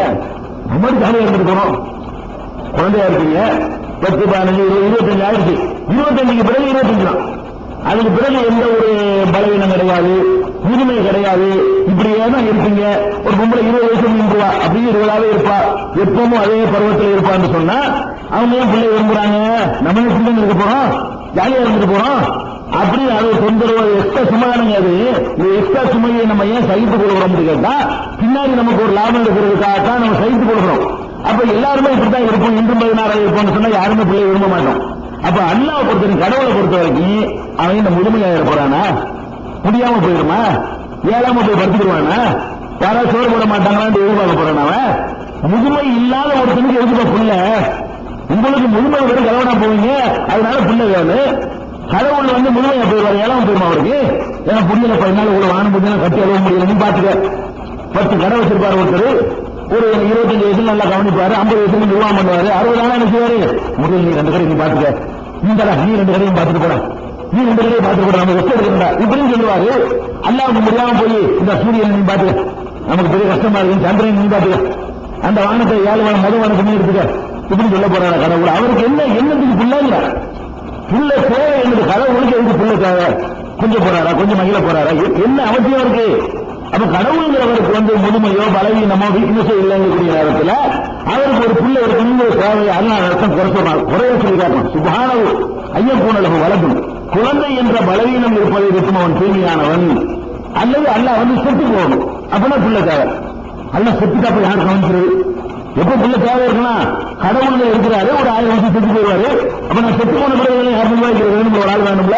நம்மளுக்கு ஜாலியா இருந்துட்டு போறோம். குழந்தையா இருக்கீங்க, 10, 15, 25 ஆயிடுச்சு. 25க்கு பிறகு 25 தான். அதுக்கு பிறகு எந்த ஒரு பலவீனம் கிடையாது, முதுமை கிடையாது. இப்படியே தான் இருப்பீங்க. ஒரு பொம்பளை 20 வயசு இருப்பா, அப்படியே 20ஆவே இருப்பா, எப்பவும் அதே பருவத்தில் இருப்பான்னு சொன்னா அவங்க ஏன் பிள்ளை விரும்புறாங்க? நம்ம பிள்ளைங்க இருக்க போறோம், ஜாலியா இருந்துட்டு போறோம். அப்படி அது தொந்தரவு எக்ஸ்ட்ரா சுமையானுங்க. அது இந்த எக்ஸ்ட்ரா சுமையை நம்ம ஏன் சகித்துக் கொள்கிறோம் கேட்டா, பின்னாடி நமக்கு ஒரு லாபம் இருக்கிறதுக்காகத்தான் நம்ம சகித்துக் கொள்கிறோம். அப்ப எல்லாருமே இப்படித்தான் இருப்போம், இன்றும் 16 இருப்போம்னு சொன்னா யாருமே பிள்ளை விரும்ப மாட்டோம். அப்ப அல்லாஹ் பொறுத்தவரைக்கும், கடவுளை பொறுத்த வரைக்கும் அவன் இந்த முழுமையாக போறானா, முடியாம போயிடுமா, ஏழாம போய் படுத்துடுவானா, யாராவது சோறு போட மாட்டாங்களான்னு எதிர்பார்க்க போறான். அவன் முதுமை இல்லாத ஒருத்தனுக்கு எதுக்கு பிள்ளை? உங்களுக்கு முழுமை வரும் கலவனா போவீங்க, அதனால பிள்ளை வேணும். கடவுள் வந்து முழுமையா போயிடுவாரு, ஏழாம போயிருமா அவருக்கு? ஏன்னா புரியல, 14 இவ்வளவு வாங்க முடியல, கட்டி அழுவ முடியல, பாத்துக்க. 10 கடை வச்சிருப்பாரு ஒருத்தர், ஒரு 25 வயசுல நல்லா கவனிப்பாரு, 50 வயசுல நிர்வாகம் பண்ணுவாரு, 60 ஆனா என்ன செய்வாரு? முதல் நீ 2 கடை நீ பாத்துக்க, நீ 2 கடையும் பாத்துட்டு போற, நீ 2 கடையும் பாத்துட்டு போற, நம்ம ரெஸ்ட் எடுக்கா இப்படின்னு சொல்லுவாரு. அல்லாவுக்கு முடியாம போய் இந்த சூரியன் நீ பாத்துக்க, நமக்கு பெரிய கஷ்டமா இருக்கு, சந்திரன் நீ பாத்துக்க, அந்த வானத்தை 7 வானம் மொதல் வானத்தை எடுத்துக்க, இப்படின்னு சொல்ல போறாரு கடவுள். அவருக்கு என்னத்துக்கு பிள்ளைங்க? புள்ள தேவை என்னது? கடவுளுக்கு எதுக்கு புள்ள தேவை? கொஞ்சம் போறாரா, கொஞ்சம் மகிழ போறாரா, என்ன அவசியம் இருக்கு? அப்ப கடவுளுங்கிறவருக்கு வந்து முதுமையோ பலவீனமோ வீக்னஸோ இல்லைங்கக்கூடிய நேரத்தில் அவருக்கு ஒரு புள்ள இருக்கணுங்கிற தேவை அல்லா அர்த்தம் குறைய சொல்லி காட்டணும். சுபானவு ஐயப்பூனளவு வளர்க்கும் குழந்தை என்ற பலவீனம் இருப்பதை விட்டும் அவன் தூய்மையானவன், அல்லது அல்லாஹ் வந்து செத்து போகணும், அப்படின்னா புள்ள தேவை. அல்லாஹ் செத்துட்டா போய் யார் கவனிக்கிறது? எப்ப புள்ள தேவை இருக்குன்னா கடவுள் இருக்கிறாரு, ஒரு 1000 வருஷம் செத்து போயிடுவாரு, அப்ப நான் செத்து போன பிறகு 200 ரூபாய்க்கு வேணும், ஒரு ஆள் வேணும்ல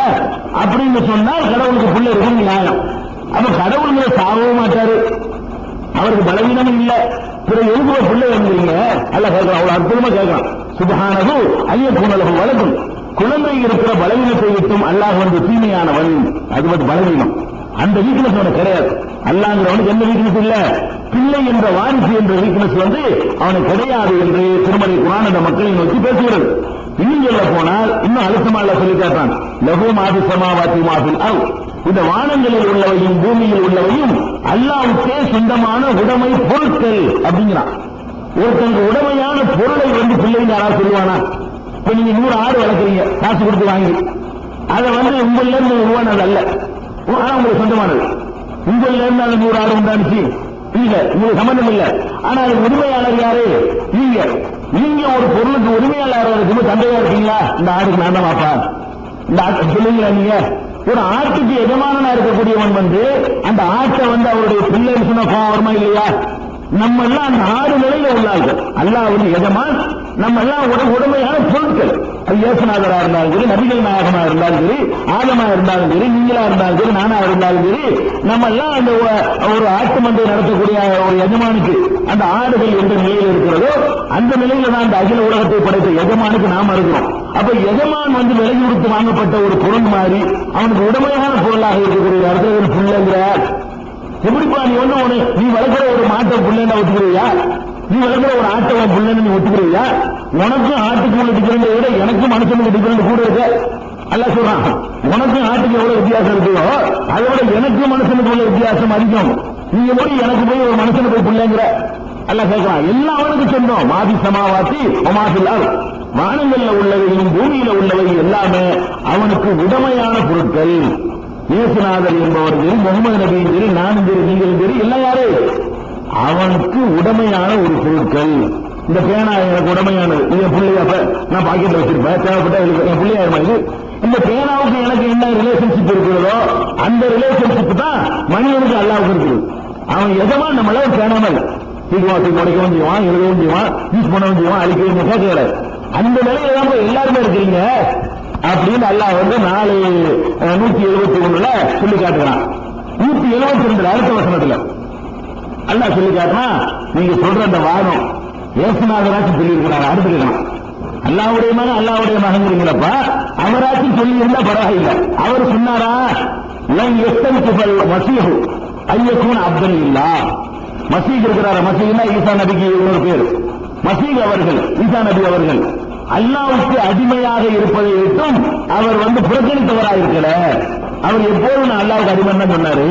அப்படின்னு சொன்னால் கடவுளுக்கு புள்ள இருக்கும் நியாயம். அப்ப கடவுள் சாகவும் மாட்டாரு, அவருக்கு பலவீனமும் இல்ல, பிறகு எதுக்கு பிள்ளை வந்துறீங்க? அல்ல கேட்கலாம், அவ்வளவு அற்புதமா கேட்கலாம். சுபஹானஹு ஐயப்பூனலஹு வலதுன், குழந்தை இருக்கிற பலவீனத்தை விட்டும் அல்லாஹ் வந்து தூய்மையானவன். அது வந்து பலவீனம், அந்த வீக்னஸ் அவனுக்கு கிடையாது. அல்லாங்கிறவனுக்கு எந்த வீக்னஸ் இல்ல, பிள்ளை என்ற வாரிசு என்ற வீக்னஸ் வந்து அவனுக்கு கிடையாது என்று திருமலை குர்ஆன் அந்த மக்களை நோக்கி பேசுகிறது. இன்னும் சொல்ல போனால் இன்னும் அழுத்தமா அல்ல சொல்லி காட்டான், லஹு மாஃபி ஸமாவாதி மாஃபில் அர்த், இந்த வானங்களில் உள்ளவையும் பூமியில் உள்ளவையும் அல்லாஹ்வுக்கே சொந்தமான உடைமை பொருட்கள் அப்படிங்கிறான். ஒருத்தங்க உடைமையான பொருளை வந்து பிள்ளைங்க யாராவது சொல்லுவானா? இப்ப நீங்க 100 ஆடு வளர்க்குறீங்க, காசு கொடுத்து வாங்கி, அதை வந்து உங்கள இருந்து உருவானது அல்ல, ஆனா உங்களுக்கு சொந்தமானது. உங்கள இருந்து அந்த 100 ஆடு உண்டானுச்சு இல்ல, உங்களுக்கு சம்பந்தம் இல்ல, ஆனா அது உரிமையாளர் யாரு? நீங்க. நீங்க ஒரு பொருளுக்கு உரிமையாளர் இருக்கும்போது தந்தையா இருக்கீங்களா? இந்த ஆடுக்கு நான் தான் வாப்பா, இந்த ஆட்டு சொல்லுங்களா? நீங்க ஒரு ஆட்டுக்கு எஜமானனா இருக்கக்கூடியவன் வந்து அந்த ஆட்டை வந்து அவருடைய பிள்ளைன்னு சொன்னா வருமா இல்லையா? நம்ம எல்லாம் அந்த 6 நிலையில உள்ளார்கள். அல்லாஹ் வந்து எஜமான், நம்ம எல்லாம் உடமையான பொருட்கள். அது இயேசுநாதரா இருந்தாலும் சரி, நபிகள் நாயகமா இருந்தாலும் சரி, ஆதமா இருந்தாலும் சரி, நீங்களா இருந்தாலும் சரி, நானா இருந்தாலும் சரி, நம்ம எல்லாம் அந்த ஒரு ஆட்டு மந்தை நடத்தக்கூடிய ஒரு எஜமானுக்கு அந்த ஆடுகள் எந்த நிலையில் இருக்கிறதோ அந்த நிலையில தான் அந்த அகில உலகத்தை படைத்த எஜமானுக்கு நாம இருக்கிறோம். அப்ப எஜமான் வந்து விலை கொடுத்து வாங்கப்பட்ட ஒரு பொருள் மாதிரி அவனுக்கு உடமையான பொருளாக இருக்கக்கூடிய இடத்துல ஒரு பிள்ளைங்கிற எப்படிப்பா? நீ வந்து நீ வளர்க்கிற ஒரு மாட்டை புள்ளேன்னு ஒத்துக்கிறியா? நீ வளர்க்கிற ஒரு ஆட்டை புள்ளேன்னு நீ ஒத்துக்கிறியா? உனக்கும் ஆட்டுக்கு உள்ள டிஃபரெண்ட் விட எனக்கும் மனுஷனுக்கு டிஃபரெண்ட் கூட இருக்கு. அல்ல சொல்றான், உனக்கும் ஆட்டுக்கு எவ்வளவு வித்தியாசம் இருக்குதோ அதை விட எனக்கும் மனுஷனுக்கு உள்ள வித்தியாசம் அதிகம். நீ எப்படி எனக்கு போய் ஒரு மனுஷனுக்கு போய் பிள்ளைங்கிற? அல்ல கேட்கலாம், எல்லாம் அவனுக்கு சொந்தம். மாதி சமாவாசி ஒமாசில்லால், வானங்கள்ல உள்ளவையும் பூமியில உள்ளவை எல்லாமே அவனுக்கு உடமையான பொருட்கள். இயேசுநாதர் என்பவர் சரி, முகமது நபியும் சரி, நானும் சரி, நீங்களும் சரி, எல்லாம் யாரு? அவனுக்கு உடமையான ஒரு பொருட்கள். இந்த பேனா எனக்கு உடமையானது, என் பிள்ளைய நான் பாக்கெட்ல வச்சிருப்பேன், தேவைப்பட்ட என் பிள்ளையா இது. இந்த பேனாவுக்கு எனக்கு என்ன ரிலேஷன்ஷிப் இருக்கிறதோ அந்த ரிலேஷன்ஷிப் தான் மனிதனுக்கு அல்லாவுக்கு இருக்குது. அவன் எதமா நம்மள பேனா மாதிரி தீக்குவாசி உடைக்கவும் செய்வான், எழுதவும் செய்வான், யூஸ் பண்ணவும் செய்வான், அழிக்கவும் கேட்கல. அந்த நிலையில தான் எல்லாருமே இருக்கிறீங்க அப்படின்னு அல்லாஹ் வந்து 171 சொல்லி காட்டுறான். 172 அடுத்த வசனத்துல அல்லாஹ் சொல்லி காட்டுனா, நீங்க சொல்ற அந்த வாதம் ஏசுநாதராச்சும் சொல்லி இருக்கிறார். அடுத்துக்கலாம், அல்லாவுடைய மகன் அல்லாவுடைய மகங்கிறீங்களப்பா, அவராச்சும் சொல்லி இருந்தா பரவாயில்லை. அவர் சொன்னாரா, மசீஹு ஐயக்கூன் அப்துல் இல்லா, மசீக் இருக்கிறார, மசீக்னா ஈசா நபிக்கு இன்னொரு பேர். மசீக் அவர்கள், ஈசா நபி அவர்கள் அல்லாவுக்கு அடிமையாக இருப்பதை விட்டும் அவர் வந்து புறக்கணித்தவராக இருக்கல. அவர் எப்போதும் நான் அல்லாவுக்கு அடிமைன்னு தான் சொன்னாரு.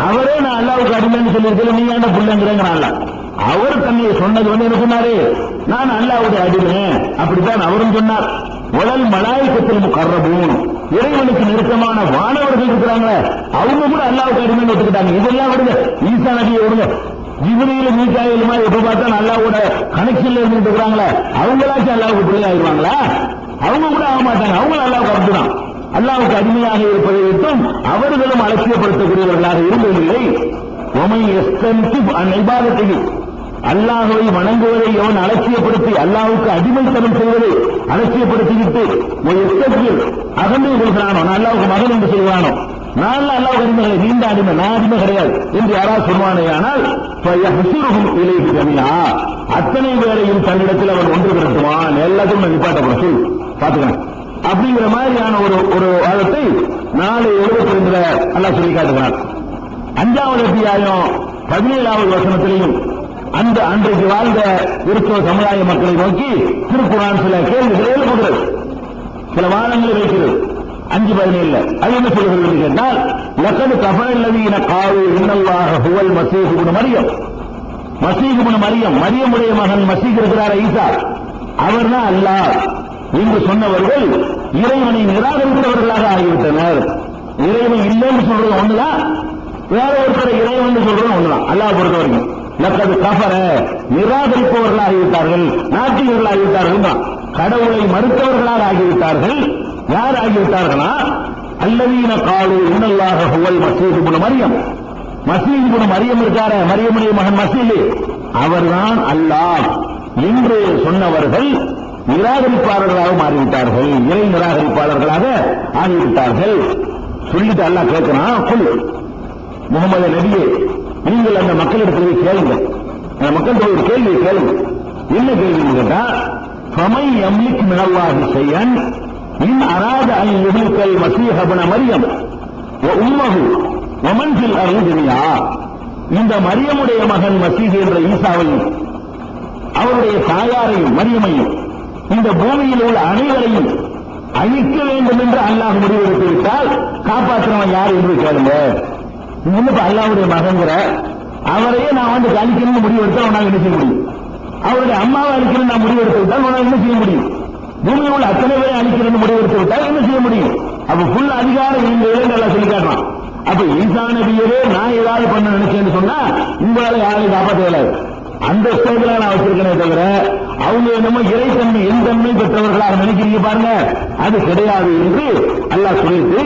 அவரே நான் அல்லாவுக்கு அடிமைன்னு சொல்லியிருக்கல, நீ ஏன்டா பிள்ளைங்கிறேங்கிறான்ல. அவர் தன்னை சொன்னது வந்து என்ன சொன்னாரு, நான் அல்லாவுடைய அடிமை, அப்படித்தான் அவரும் சொன்னார். உடல் மலாய்க்கத்தில் முகர்ரபூன், இறைவனுக்கு நெருக்கமான வானவர்கள் இருக்கிறாங்க, அவங்க கூட அல்லாவுக்கு அடிமைன்னு ஒத்துக்கிட்டாங்க. இதெல்லாம் விடுங்க, ஈசா நபியை விடுங்க, ஜிப்ரீல் மீகாயில் மாதிரி எப்ப பார்த்தா அல்லாஹ்வோட கனெக்ஷன்ல இருந்துட்டு இருக்காங்களே, அவங்களாச்சும் அல்லாஹ்வுக்கு பிள்ளை ஆயிடுவாங்களா? அவங்க கூட ஆக மாட்டாங்க, அவங்க அல்லாஹ்வுக்கு அப்படிதான். அல்லாஹ்வுக்கு அடிமையாக இருப்பதை விட்டும் அவர்களும் அலட்சியப்படுத்தக்கூடியவர்களாக இருந்ததில்லை. ஒமை எஸ்தன்சிப் அன் இபாதத்திற்கு, அல்லாஹ்வை வணங்குவதை எவன் அலட்சியப்படுத்தி அல்லாஹ்வுக்கு அடிமைத்தனம் செய்வதை அலட்சியப்படுத்திவிட்டு அகந்தை கொள்கிறானோ, நான் அல்லாஹ்வுக்கு மகன் என்று சொல்கிறானோ, நான் அல்லாஹ் அடிமை, நீண்ட அடிமை, நான் அடிமை கிடையாது என்று யாராவது சொல்வானே ஆனால் அத்தனை பேரையும் தன்னிடத்தில் அவன் ஒன்று திரட்டுவான். எல்லாத்தையும் நிப்பாட்டப்படும் சொல் பாத்துக்கிறேன் அப்படிங்கிற மாதிரியான ஒரு வாதத்தை 4:72 அல்லாஹ் சொல்லி காட்டுகிறார். 5வது அத்தியாயம் 17வது வசனத்திலையும் அந்த அன்றைக்கு வாழ்ந்த கிறிஸ்தவ சமுதாய மக்களை நோக்கி திருக்குர்ஆன் சில கேள்விகளை எழுப்புகிறது, சில வாதங்களை வைக்கிறது. 5:17 அது என்ன சொல்கிறது என்று கேட்டால், லகத் கஃபர அல்லதீன காலூ இன்னல்லாஹ ஹுவல் மஸீஹ் இப்னு மரியம், மஸீஹ் இப்னு மரியம், மரியமுடைய மகன் மஸீஹ் இருக்கிறார் ஈசா, அவர்தான் அல்லாஹ் என்று சொன்னவர்கள் இறைவனை நிராகரித்தவர்களாக ஆகிவிட்டனர். இறைவன் இல்லைன்னு சொல்றது ஒண்ணுதான், வேற ஒருத்தரை இறைவன் சொல்றது ஒண்ணுதான். அல்லாஹ் பொறுத்த வரைக்கும் லக்கது கஃபர நிராகரிப்பவர்களாக ஆகிவிட்டார்கள், நாட்டிகர்களாக ஆகிவிட்டார்கள், கடவுளை மறுத்தவர்களாக ஆகிவிட்டார்கள். யார் ஆகிவிட்டார்களா? அல்லதீன காலூ இன்னல்லாஹ ஹுவல் மஸீஹ் இப்னு மரியம், மஸீஹ் இப்னு மரியம் இருக்கார, மரியமுடைய மகன் மஸீஹ், அவர்தான் அல்லாஹ் என்று சொன்னவர்கள் நிராகரிப்பாளர்களாக மாறிவிட்டார்கள், இறை நிராகரிப்பாளர்களாக ஆகிவிட்டார்கள். சொல்லிட்டு அல்லாஹ் கேட்கிறான், குல் முகமது நபியே, நீங்கள் அந்த மக்களிடத்தில் கேளுங்க, அந்த மக்கள் ஒரு கேள்வியை கேளுங்க. என்ன கேள்வி கேட்டா, ஃபமை யம்லிக் மினல்லாஹி ஷைஅன் இன் அராத அன் யுஹ்லிகல் மஸீஹ் இப்னு மரியம் வ உம்மஹு வ மன் ஃபில் அர்தி ஜமீஆ, இந்த மரியமுடைய மகன் மஸீஹ் என்ற ஈசாவையும் அவருடைய தாயாரையும் மரியமையும் இந்த பூமியில் உள்ள அனைவரையும் அழிக்க வேண்டும் என்று அல்லாஹ் முடிவெடுத்து விட்டால் காப்பாற்றுறவன் யார் என்று கேளுங்க. முன்னுக்கு அல்லாஹ்வுடைய மகன்கிற அவரையே நான் வந்து அழிக்கணும்னு முடிவெடுத்தால் உன்னால் என்ன செய்ய முடியும்? அவருடைய அம்மாவை அழிக்கணும்னு நான் முடிவெடுத்து விட்டால் உன்னால் என்ன செய்ய முடியும்? பூமியில் உள்ள அத்தனை பேரை அழிக்கணும்னு முடிவெடுத்து விட்டால் என்ன செய்ய முடியும்? அப்ப ஃபுல் அதிகாரம் இந்த நல்லா சொல்லி காட்டுறான். அப்ப ஈசா நபியவே நான் ஏதாவது பண்ண நினைச்சேன்னு சொன்னா உங்களால யாரையும் காப்பாற்ற இயலாது. அந்த ஸ்டேஜ்ல நான் வச்சிருக்கேனே தவிர அவங்க என்னமோ இறைத்தன்மை எந்தன்மை பெற்றவர்களாக நினைக்கிறீங்க பாருங்க, அது கிடையாது என்று அல்லாஹ் சொல்லிட்டு,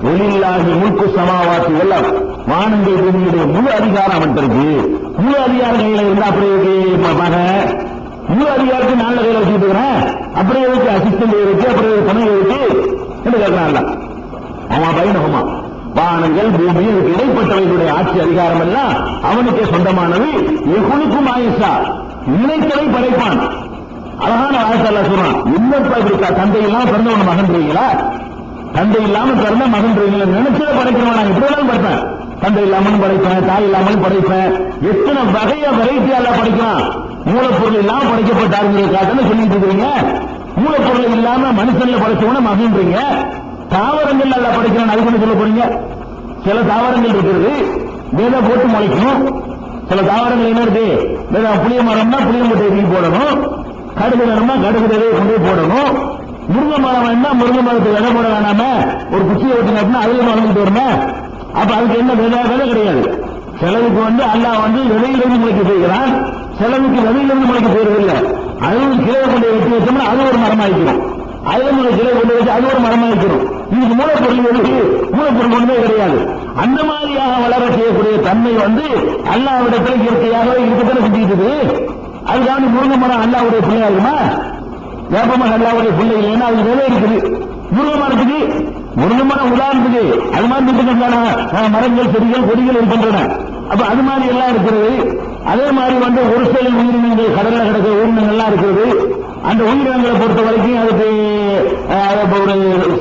வெளியில்லாஹி முல்கு சமாவாத்தி எல்லாம் வானங்கள் பூமியுடைய முழு அதிகாரம் அவன்கிட்ட, முழு அதிகார கையில இருந்தா அப்படியே முழு அதிகாரத்தை நல்ல கையில வச்சுட்டு இருக்கிறேன், அப்படியே வச்சு அசிஸ்டன்ட் இருக்கு, அப்படியே துணை இருக்கு என்று கேட்கிறான். அவன் பயணகுமா வானங்கள் பூமி இதுக்கு இடைப்பட்டவர்களுடைய ஆட்சி அதிகாரம் எல்லாம் அவனுக்கே சொந்தமானது. எகுனுக்கும் ஆயிஷா நினைத்தலை படைப்பான். அழகான ஆயிஷா எல்லாம் சொல்றான், என்னப்பா இப்படி தந்தை இல்லாம பிறந்தவன மகன்றீங்களா, தந்தை இல்லாம பிறந்த மகன்றீங்களா, நினைச்சத படைக்கிறவன் நான் இப்படி எல்லாம் படைப்பேன், தந்தை இல்லாமலும் படைப்பேன், தாய் இல்லாமலும் படைப்பேன், எத்தனை வகைய வெரைட்டி எல்லாம் படைக்கலாம். மூலப்பொருள் இல்லாம படைக்கப்பட்டாருங்கிறதுக்காக சொல்லிட்டு இருக்கிறீங்க. மூலப்பொருள் இல்லாம மனுஷன்ல படைச்சவன மகன்றீங்க, தாவரங்கள் எல்லாம் படைக்கிறான், அது கொண்டு சொல்ல போறீங்க. சில தாவரங்கள் இருக்கிறது வேத போட்டு முளைக்கும், சில தாவரங்கள் என்ன இருக்கு, புளிய மரம்னா புளிய மூட்டை தூக்கி போடணும், கடுகு வேணும்னா கடுகு விதையை கொண்டு போடணும், முருங்கை மரம் வேணா முருங்கை மரத்துக்கு விதை போட வேணாம ஒரு குச்சியை ஓட்டினா அதுல வளர்ந்துட்டு வரணும். அப்ப அதுக்கு என்ன விதை கிடையாது. செலவுக்கு அல்லாஹ் விதையிலிருந்து முளைக்க செய்கிறான், செலவுக்கு விதையிலிருந்து முளைக்க செய்யறதில்லை. அதுவும் கிளையை கொண்டு வெட்டி வச்சோம்னா அது ஒரு மரம் ஆயிக்கிறோம், அதுல கிளை கொண்டு வச்சு அது ஒரு மரமா இருக்கிறோம். இதுக்கு மூலப்பொருள் ஒன்றுமே கிடையாது. அந்த மாதிரியாக வளர செய்யக்கூடிய தன்மை அல்லாஹ்விடத்தில் இயற்கையாகவே இருக்கத்தானே செஞ்சுட்டு, அதுக்காக முருங்கை மரம் அல்லாஹ்வுடைய பிள்ளையா இருக்குமா? வேப்பமரம் அல்லாஹ்வுடைய பிள்ளை இல்லைன்னா அது விதை இருக்குது. முருங்கை மரத்துக்கு முருங்கை மரம் உதாரணத்துக்கு அது மாதிரி நூற்றுக்கணக்கான மரங்கள் செடிகள் கொடிகள் இருக்கின்றன. அப்ப அது மாதிரி எல்லாம் இருக்கிறது. அதே மாதிரி ஒரு சில உயிரினங்கள் கடல்ல கிடக்கிற உயிரினங்கள்லாம் இருக்கிறது. அந்த உயிரினங்களை பொறுத்த வரைக்கும் அதுக்கு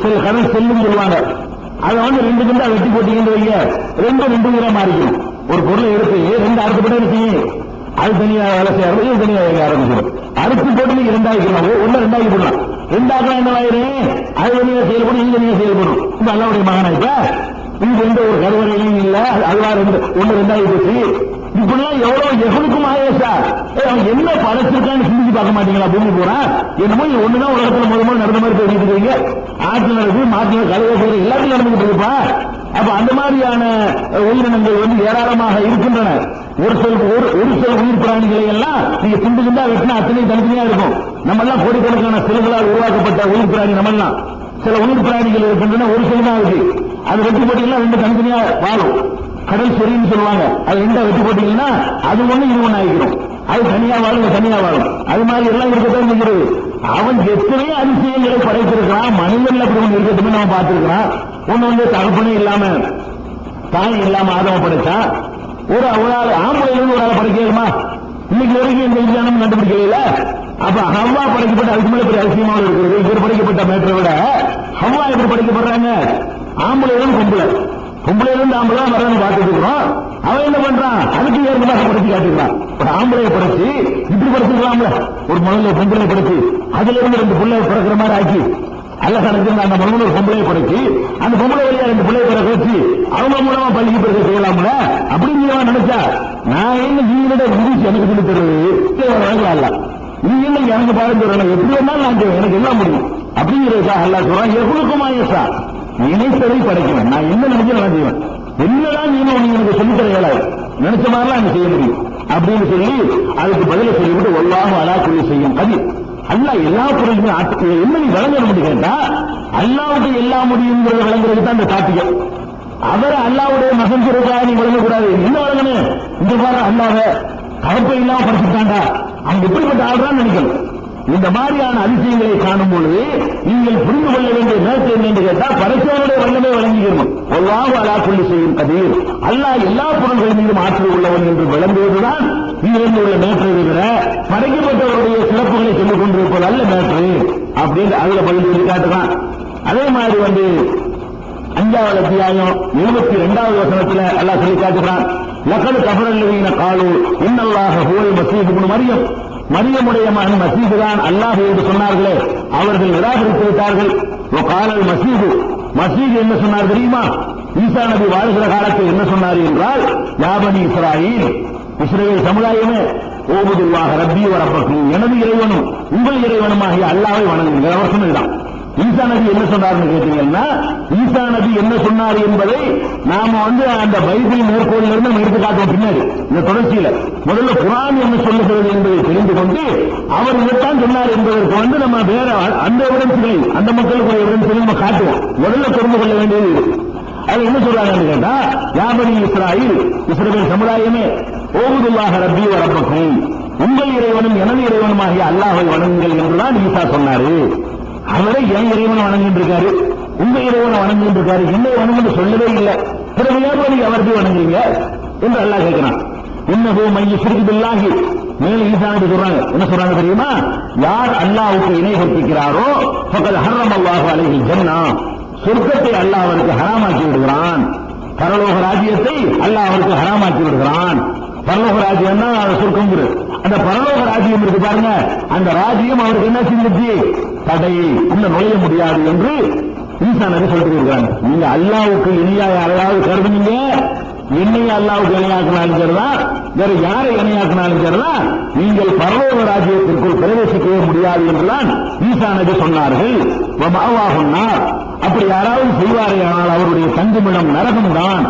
ஒரு கடல் செல்லும் சொல்லுவாங்க. அதை 2 கண்டா வெட்டி போட்டீங்கன்னு வைங்க, 2 உயிரா மாறிக்கணும். ஒரு பொருளை எடுத்து 2 அறுக்கப்பட்டு செய்யும், அது தனியா வேலை செய்யறது, இது தனியா வேலை ஆரம்பிச்சிடும். அறுத்து போட்டு 2 ஆகிக்கலாம், 1 2 ஆகி போடலாம். 2 ஆக்கலாம் என்ன ஆயிரும், அது தனியா செயல்படும், இது தனியா செயல்படும். இந்த அல்லாஹ்வுடைய மகனாயிட்டா இது எந்த ஒரு கருவறையும் இல்ல, அதுவா 1 2 ஆகி போச்சு. இப்படிலாம் எவ்வளவு எவனுக்கும் ஆயேசா, அவன் என்ன படைச்சிருக்கான்னு சிந்திச்சு பார்க்க மாட்டீங்களா? பூமி போறா என்னமோ ஒண்ணுதான் உலகத்துல முதல் நடந்த மாதிரி பேசிட்டு இருக்கீங்க. ஆற்று நடக்குது, மாற்று கழுவை செய்யற எல்லாத்தையும் நடந்துகிட்டு இருப்பா. அப்ப அந்த மாதிரியான உயிரினங்கள் ஏராளமாக இருக்கின்றன. ஒரு சில உயிர் பிராணிகளை எல்லாம் நீங்க துண்டு துண்டா வெட்டினா அத்தனை தனித்தனியா இருக்கும். நம்ம எல்லாம் கோடிக்கணக்கான செல்களால் உருவாக்கப்பட்ட உயிர் பிராணி நம்ம எல்லாம். சில உயிர் பிராணிகள் இருக்கின்றன, ஒரு செல் தான் இருக்கு. அது வெட்டி போட்டீங்கன்னா 2 தனித்தனியா வாழும். கடல் சொரின்னு சொல்லுவாங்க, அது 2 வெட்டி போட்டீங்கன்னா அது 1 இது 1 ஆகிக்கிறோம். அது தனியா வாழும் தனியா வாழும். அது மாதிரி எல்லாம் இருக்கத்தான் செய்கிறது. அவன் எத்தனையோ அதிசயங்களை படைத்திருக்கிறான். மனிதன்ல அப்படி ஒன்று இருக்கட்டுமே நம்ம பார்த்திருக்கிறான். ஒண்ணு வந்து தகப்பனே இல்லாம தாய் இல்லாம ஆதம படைச்சா, ஒரு ஆம்பளையிலிருந்து ஒரு ஆளை படைக்கலுமா? இன்னைக்கு வரைக்கும் இந்த விஞ்ஞானம் கண்டுபிடிக்கல. அப்ப ஹவ்வா படைக்கப்பட்ட அதுக்கு மேல பெரிய அதிசயமாக இருக்கிறது. இவர் படைக்கப்பட்ட மேட்டரை விட ஹவ்வா எப்படி படைக்கப்படுறாங்க? ஆம்பளையிலிருந்து பொம்பளையிலிருந்து ஆம்பளை வரணும் பார்த்துட்டு இருக்கிறோம். அவன் என்ன பண்றான்? அதுக்கு ஏற்கனவே படைச்சு காட்டுறான். ஒரு ஆம்பளையை படைச்சு இப்படி படைச்சிருக்கலாம்ல, ஒரு முதல்ல பொம்பளை படைச்சு அதுல இருந்து 2 பிள்ளை பிறக்கிற மாதிரி ஆக்கி அல்ல கணக்கு அந்த முதல்ல ஒரு பொம்பளையை படைச்சு அந்த பொம்பளை வழியா 2 பிள்ளையை பிறக்க வச்சு அவங்க மூலமா பள்ளிக்கு பிறகு செய்யலாம்ல அப்படின்னு நினைச்சா, நான் என்ன நீங்களோட முடிச்சு எனக்கு சொல்லி தருவது அல்ல, நீ என்ன எனக்கு பாடம் சொல்றேன், எப்படி வேணாலும் நான் செய்வேன், எனக்கு எல்லாம் முடியும் அப்படிங்கிறதுக்கா அல்லா சொல்றான். எவ்வளவுக்குமாயசா நினைத்ததை படைக்கிறேன், நான் என்ன நினைச்சு நான் செய்வேன், என்னதான் நீங்க எனக்கு சொல்லித்தர இயலாது, நினைச்ச மாதிரிலாம் எனக்கு செய்ய முடியும் அப்படின்னு சொல்லி அதுக்கு பதில சொல்லிவிட்டு ஒல்லாம அலா சொல்லி செய்யும் கதி அல்லா எல்லா பொருளுமே என்ன நீ விளங்கணும் கேட்டா, அல்லாவுக்கு எல்லாம் முடியுங்கிறத விளங்குறதுக்கு தான் அந்த கார்த்திகை. அவரை அல்லாவுடைய மகன் சொல்றதுக்காக நீ விளங்கக்கூடாது. என்ன விளங்கணும்? இந்த பாரு அல்லாத கலப்பை இல்லாம படிச்சுட்டாண்டா, அவங்க எப்படிப்பட்ட ஆள்றான்னு நினைக்கணும். இந்த மாதிரியான அதிசயங்களை காணும் பொழுது நீங்கள் புரிந்து கொள்ள வேண்டிய நேரத்தை என்று கேட்டால் படைத்தவனுடைய வல்லமை வழங்கிக்கணும். ஒல்லாஹு அலா குல்லி ஷைஇன் கதீர், அல்லாஹ் எல்லா பொருள்கள் மீதும் ஆற்றல் உள்ளவன் என்று விளங்குவதுதான் இங்கிருந்து உள்ள மேற்றை தவிர படைக்கப்பட்டவருடைய சிறப்புகளை சொல்லிக் கொண்டிருப்பது அல்ல மேற்று அப்படின்னு அதுல பதில் சொல்லி காட்டுதான். அதே மாதிரி வந்து 5வது அத்தியாயம் 72வது வசனத்துல அல்லாஹ் சொல்லி காட்டுகிறான். லகத் கஃபரல்லதீன காலு இன்னல்லாஹ ஹுவல் மஸீஹ் இப்னு மரியம், மரியமுடைய மகன் மசீஹ் தான் அல்லாஹ் என்று சொன்னார்களே, அவர்கள் நிராகரித்து விட்டார்கள். காலல் மசீஹ், மசீஹ் என்ன சொன்னார் தெரியுமா? ஈசா நபி வாழ்கிற காலத்தில் என்ன சொன்னார் என்றால், யா பனி இஸ்ராயீல், இஸ்ரவேல் சமுதாயமே, ஓபுதுல்லாஹ ரப்பி வ ரப்பக்கும், எனது இறைவனும் உங்கள் இறைவனுமாகிய அல்லாஹ்வை வணங்குங்கள். அவர் சொன்னதுதான். ஈசா நபி என்ன சொன்னார்னு கேட்டீங்கன்னா, ஈசா நபி என்ன சொன்னார் என்பதை நாம அந்த பைபிள் மேற்கோளில் இருந்து நம்ம எடுத்து காட்டுவோம் பின்னாடி இந்த தொடர்ச்சியில. முதல்ல குர்ஆன் என்ன சொல்லுகிறது என்பதை தெரிந்து கொண்டு அவர் இதைத்தான் சொன்னார் என்பதற்கு நம்ம வேற அந்த எவிடன்ஸ்களை அந்த மக்களுக்கு எவிடன்ஸ்களை நம்ம காட்டுவோம். முதல்ல தெரிந்து கொள்ள வேண்டியது அது என்ன சொல்றாங்கன்னு கேட்டா, யா பனி இஸ்ராயீல், இஸ்ரவேல் சமுதாயமே, ஓபுதுல்லாஹ ரப்பி வ ரப்பக்கும், உங்கள் இறைவனும் எனது இறைவனுமாகிய அல்லாஹ்வை வணங்குங்கள் என்றுதான் ஈசா சொன்னாரு. அவரை என் இறைவனை வணங்கிட்டு இருக்காரு, உங்க இறைவனை வணங்கிட்டு இருக்காரு, என்னை வணங்கு சொல்லவே இல்லை. பிறகு ஏன் அவருக்கு வணங்குறீங்க என்று அல்லாஹ் கேட்கிறான். இன்னஹு மன் யுஷ்ரிக் பில்லாஹி, மேல ஈசா நபி சொல்றாங்க, என்ன சொல்றாங்க தெரியுமா? யார் அல்லாஹ்வுக்கு இணை கற்பிக்கிறாரோ ஃபகத் ஹர்ரமல்லாஹு அலைஹில் ஜன்னா, சொர்க்கத்தை அல்லாஹ் அவருக்கு ஹராமாக்கி விடுகிறான். பரலோக ராஜ்யத்தை அல்லாஹ் அவருக்கு ஹராமாக்கி விடுகிறான். பரலோக ராஜ்யம்னா சொர்க்கம். அந்த பரலோக ராஜ்யம் இருக்கு பாருங்க, அந்த ராஜ்யம் அவருக்கு என்ன செஞ்சிச்சு? தடையை உள்ள நுழைய முடியாது என்று ஈசா நபி சொல்லிட்டு இருக்காங்க. நீங்க அல்லாஹ்வுக்கு இணையா யாராவது கருதுனீங்க, என்னைய அல்லாஹ்வுக்கு இணையாக்கினாலும் சரிதான், வேற யாரை இணையாக்கினாலும் சரிதான், நீங்கள் பரலோக ராஜ்யத்திற்குள் பிரவேசிக்கவே முடியாது என்றுதான் ஈசா நபி சொன்னார்கள். வமாவாகுன்னார், அப்படி யாராவது செய்வாரேயானால் அவருடைய தங்குமிடம் நரகம்தான்.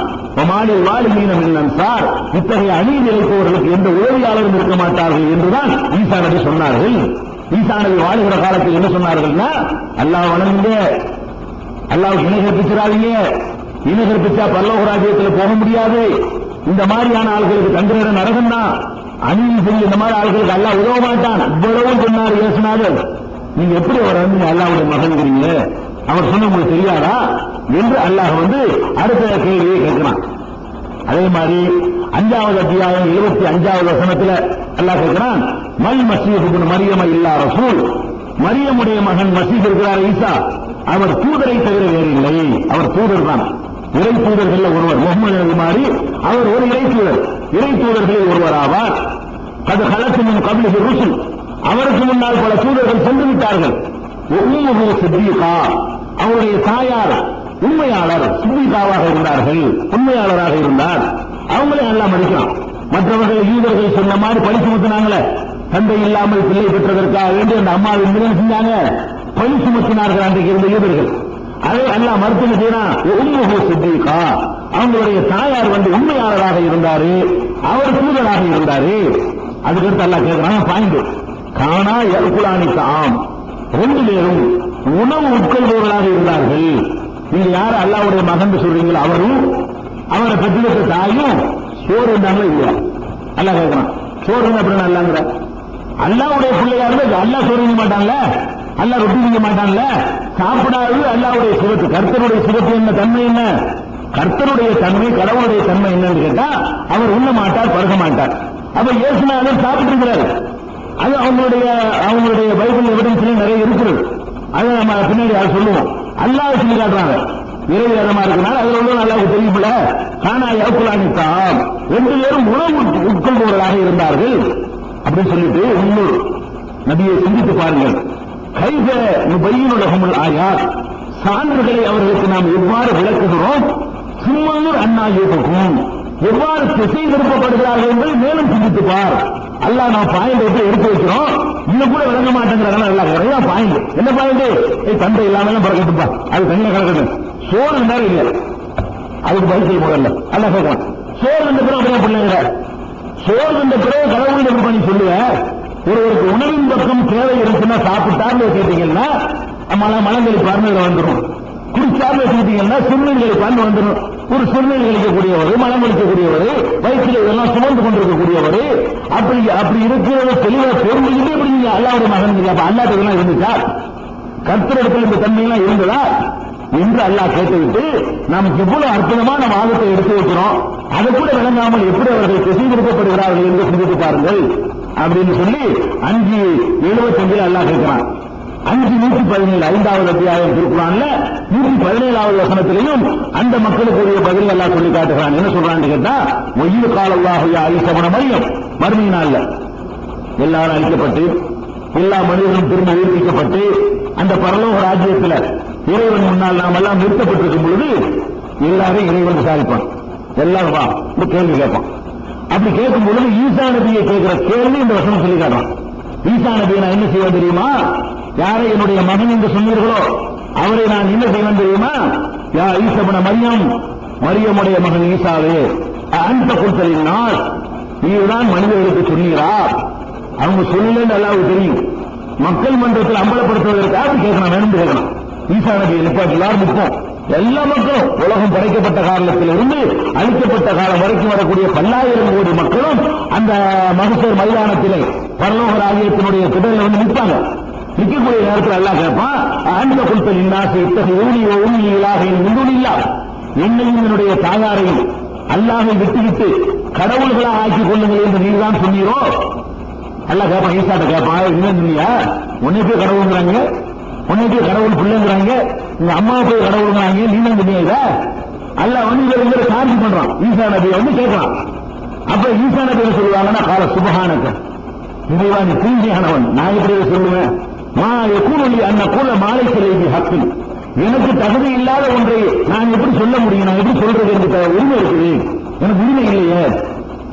மாலில் வாலிமீன மின் அன்சார், இத்தகைய அநீதி இழைப்பவர்களுக்கு எந்த உதவியாளரும் இருக்க மாட்டார்கள் என்றுதான் ஈசா நபி சொன்னார்கள். ஈசா நபி வாழுகிற காலத்தில் என்ன சொன்னார்கள்னா, அல்லாஹ் வணங்குங்க, அல்லாஹ்வுக்கு இணை கற்பிச்சிடாதீங்க, இணை கற்பிச்சா பரலோக ராஜ்யத்தில் போக முடியாது, இந்த மாதிரியான ஆள்களுக்கு தங்குகிற நரகம் தான், அநீதி செய்ய இந்த மாதிரி ஆள்களுக்கு அல்லாஹ் உதவ மாட்டான். இவ்வளவும் சொன்னார் இயேசுநாதர். நீங்க எப்படி அவர் அல்லாஹ்வுடைய மகன்கிறீங்க, அவர் சொன்ன உங்களுக்கு தெரியாதா என்று அல்லாஹ் அடுத்த கேள்வியை கேட்கிறான். அதே மாதிரி 5வது அத்தியாயம் 75வது வசனத்தில் அல்லாஹ் கேட்கிறான், மல் மஸீஹ் இப்னு மரியம இல்லா ரசூல், மரியமுடைய மகன் மஸீஹ் இருக்கிறார் ஈசா, அவர் தூதரை தவிர வேறில்லை, அவர் தூதர் தான், இறை தூதர்கள் ஒருவர். முகமது நபி மாதிரி அவர் ஒரு இறை தூதர், இறை தூதர்களில் ஒருவர் ஆவார். அது ஹலத்து மின் கப்லிஹி ருசுல், அவருக்கு முன்னால் பல தூதர்கள் சென்று விட்டார்கள். உம்முஹு சித்தீகா, அவருடைய தாயார் உண்மையாளர், சித்தீகாவாக இருந்தார்கள், உண்மையாளராக இருந்தார். அவங்களே எல்லாம் மதிக்கலாம். மற்றவர்கள் யூதர்கள் சொன்ன மாதிரி பழி சுமத்தினாங்களே, தந்தை இல்லாமல் பிள்ளை பெற்றதற்காக வேண்டி அந்த அம்மாவின் மீது செஞ்சாங்க, பழி சுமத்தினார்கள் அன்றைக்கு இருந்த யூதர்கள். அதை அல்லாஹ் மறுத்து செய்யறான். உம்முஹு சித்தீகா, அவங்களுடைய தாயார் உண்மையாளராக இருந்தாரு, அவர் தூதராக இருந்தாரு. அதுக்கடுத்து அல்லாஹ் கேட்கிறான் பாயிண்ட், கானா யகுலானி தாம், 2 பேரும் உணவு உட்கொள்பவர்களாக இருந்தார்கள். நீங்க யார் அல்லாஹ்வுடைய மகன் சொல்றீங்களோ அவரும் அவரை பெற்றெடுத்த தாயும் சோறு இருந்தாங்களோ இல்லையா? அல்லாஹ் கேட்கிறான். சோறு அப்படின்னு அல்லாங்கிற அல்லாவுடைய பிள்ளையா இருந்தா அல்லாஹ் சோறு திங்க மாட்டான்ல, அல்லாஹ் ரொட்டி திங்க மாட்டான்ல. சாப்பிடாது அல்லாவுடைய சிவத்து. கர்த்தருடைய சிவத்து என்ன தன்மை என்ன? கர்த்தருடைய தன்மை, கடவுளுடைய தன்மை என்னன்னு கேட்டா அவர் உண்ண மாட்டார், பருக மாட்டார். அப்ப இயேசுநாதர் சாப்பிட்டு இருக்கிறாரு. அது அவங்களுடைய பைபிள் எவிடன்ஸ்ல நிறைய இருக்கிறது. அதை நம்ம பின்னாடி அதை சொல்லுவோம். அல்லாஹ் சொல்லி காட்டுறாங்க இறை வேதமா இருக்கனால அதுல உள்ள அல்லாஹ்வுக்கு தெரியுமில்ல. கானா யகுலானித்தாம், ரெண்டு பேரும் உணவு உட்கொள்பவர்களாக இருந்தார்கள் அப்படின்னு சொல்லிட்டு இன்னொரு நபியை சிந்தித்து பாருங்கள். கைத நுபையினுலகமுல் ஆயாத், சான்றுகளை அவர்களுக்கு நாம் எவ்வாறு விளக்குகிறோம், சும்மூர் அன்னாயுக்கும் எவ்வாறு திசை திருப்பப்படுகிறார்கள் என்பதை மேலும் சிந்தித்து பார். அல்லாஹ் நான் பாயிண்ட் எடுத்து வைக்கிறோம், இன்னும் கூட விளங்க மாட்டேங்கிறாங்க. நல்லா நிறைய பாயிண்ட். என்ன பாயிண்ட்? தந்தை இல்லாம பறக்கட்டுப்பா, அது தனியா கிடக்கட்டும். சோறு இருந்தாலும் இல்லை, அதுக்கு பதில் செய்ய முதல்ல அல்லாஹ் கேட்கலாம். சோறு இருந்த பிறகு அப்படியே பிள்ளைங்க, சோறு இருந்த பிறகு கடவுள் எப்படி பண்ணி சொல்லுவேன். ஒருவருக்கு உணவின் பக்கம் தேவை இருக்குன்னா சாப்பிட்டார்னு கேட்டீங்கன்னா மலங்களை பார்வையில வந்துடும். குடிச்சார்னு கேட்டீங்கன்னா சிறுநீர்களை பார்த்து வந்துடும். ஒரு சிறுநீர் கழிக்கக்கூடியவர், மலம் கழிக்கக்கூடியவர், வயிற்றில் இதெல்லாம் சுமந்து கொண்டிருக்கக்கூடியவர், அப்படி இருக்கிறத தெளிவாக தெரிஞ்சுக்கிட்டு எப்படி நீங்க அல்லாவுடைய மகன் இல்லையா? அப்ப அல்லாஹ் இதெல்லாம் இருந்துச்சா? கர்த்தரிடத்தில் இந்த தன்மையெல்லாம் இருந்ததா என்று அல்லாஹ் கேட்டுவிட்டு நமக்கு இவ்வளவு அற்புதமான வாதத்தை எடுத்து வைக்கிறோம். அதை கூட விளங்காமல் எப்படி அவர்கள் திசை திருப்பப்படுகிறார்கள் என்று சிந்தித்து பாருங்கள் அப்படின்னு சொல்லி 5:75 அல்லாஹ் கேட்கிறான். 5:117 5வது அத்தியாயம் திருக்குறான்ல 117வது வசனத்திலையும் அந்த மக்களுக்குரிய பதில் எல்லாம் சொல்லி காட்டுகிறான். என்ன சொல்றான்னு கேட்டா, ஒய்யு காலல்லாஹு யா ஈஸா இப்னு மரியம், மறுமை நாள்ல எல்லாரும் அழிக்கப்பட்டு எல்லா மனிதர்களும் திரும்ப உயிர்ப்பிக்கப்பட்டு அந்த பரலோக ராஜ்யத்தில் இறைவன் முன்னால் நாம் எல்லாம் நிறுத்தப்பட்டிருக்கும் பொழுது எல்லாரும் இறைவன் விசாரிப்பான். எல்லாரும் வா இந்த கேள்வி கேட்பான். அப்படி கேட்கும் பொழுது ஈசா நபியை கேட்கிற கேள்வி இந்த வசனம் சொல்லி காட்டுறான். ஈசா நபியை நான் என்ன செய்வேன் தெரியுமா? யாரை என்னுடைய மகன் என்று சொன்னீர்களோ அவரை நான் என்ன செய்வேன் தெரியுமா? யா ஈஸா இப்னு மரியம், மரியமுடைய மகன் ஈசாவே, அந்த குல்தலின் நாள் நீதான் மனிதர்களுக்கு சொன்னீரா? அவங்க சொல்லலன்னு அல்லாஹ்வுக்கு தெரியும். மக்கள் மன்றத்தில் அம்பலப்படுத்துவதற்காக கேட்கணும், வேணும் கேட்கணும். ஈசா நபி நிப்பாட்டிலார் முப்போம் எல்லா மக்களும் உலகம் படைக்கப்பட்ட காலத்தில் இருந்து அழிக்கப்பட்ட காலம் வரைக்கும் வரக்கூடிய 10,000 கோடி மக்களும் அந்த மகசூர் மைதானத்திலே பரலோக ராஜ்யத்தினுடைய திடலில் வந்து நிற்பாங்க. நிற்கக்கூடிய நேரத்தில் அல்லாஹ் கேட்பான், அந்த குல்தல் இன்னாசு இத்தகைய ஊழியலாக முன்னுள்ளா, என்னையும் என்னுடைய தாயாரையும் அல்லாஹை விட்டுவிட்டு கடவுள்களாக ஆக்கிக் கொள்ளுங்கள் என்று நீதான் சொன்னீரோ? அல்லாஹ் கேட்பான், ஈசாட்ட கேட்பான், என்ன சொன்னியா? உன்னை போய் கடவுள்ங்கிறாங்க, உன்னை போய் கடவுள் பிள்ளைங்கிறாங்க, உங்க அம்மா போய் கடவுள்ங்கிறாங்க, நீ தான் சொன்னீங்க. அல்லாஹ் வந்து இவரை சார்ஜ் பண்றான். ஈசா நபியை வந்து கேட்கலாம். அப்ப ஈசா நபி சொல்லுவாங்கன்னா, கால சுபஹானக, இதைவா நீ தூய்மையானவன், நான் எப்படி சொல்லுவேன்? மா எக்கூலி அன்ன கூல மாலை சிலைவி ஹக்கில், எனக்கு தகுதி இல்லாத ஒன்றை நான் எப்படி சொல்ல முடியும்? நான் எப்படி சொல்றது? எனக்கு உரிமை இருக்குது, எனக்கு உரிமை இல்லையே.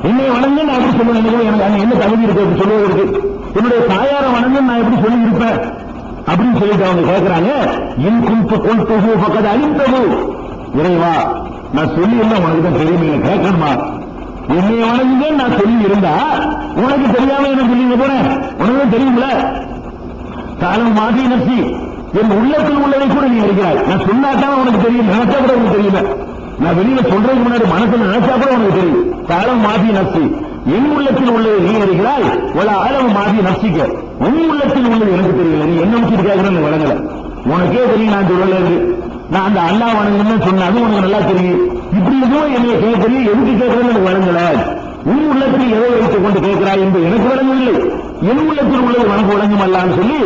என்னை வணங்க நான் எப்படி சொல்ல நினைக்கிறேன்? எனக்கு என்ன தகுதி இருக்கு அப்படி சொல்லுவதற்கு? என்னுடைய தாயார வணங்க நான் எப்படி சொல்லி இருப்பேன் அப்படின்னு சொல்லிட்டு அவங்க கேட்கிறாங்க. என் குல்பு கொல்பு பக்கத்து அழிந்தது, இறைவா நான் சொல்லி இருந்தா உனக்கு தான் தெரியும், நீங்க கேட்கணுமா? என்னை வணங்குங்க நான் சொல்லி இருந்தா உனக்கு தெரியாம என்ன சொல்லிங்க போறேன்? உனக்கு தெரியும்ல. காலம் மாதி நசி, என் உள்ளத்தில் உள்ளதை கூட நீ இருக்கிறாய். நான் சொன்னாதான் உனக்கு தெரியும், நினைச்சா கூட உனக்கு தெரியல. நான் வெளியில சொல்றதுக்கு முன்னாடி மனசுல நினைச்சா கூட உனக்கு தெரியும். காலம் மாதி நசி, என் உள்ளத்தில் உள்ளதை நீ இருக்கிறாய். உல அளவு மாதி நசிக்க, உன் உள்ளத்தில் உள்ளது எனக்கு தெரியல. நீ என்ன வச்சிருக்காங்கன்னு வழங்கல, உனக்கே தெரியும். நான் சொல்லல, நான் அந்த அல்லாஹ் வணங்கணும்னு சொன்னாலும் உனக்கு நல்லா தெரியும். இப்படி எதுவும் என்னை கேட்கறீங்க, எதுக்கு கேட்கறேன்னு எனக்கு வழங்கல. உன் உள்ளத்தில் எதை வைத்துக் கொண்டு கேட்கிறாய் என்று எனக்கு வழங்கவில்லை, என் உள்ளத்தில் உள்ளது உனக்கு வழங்கும் அல்லான்னு சொல்லி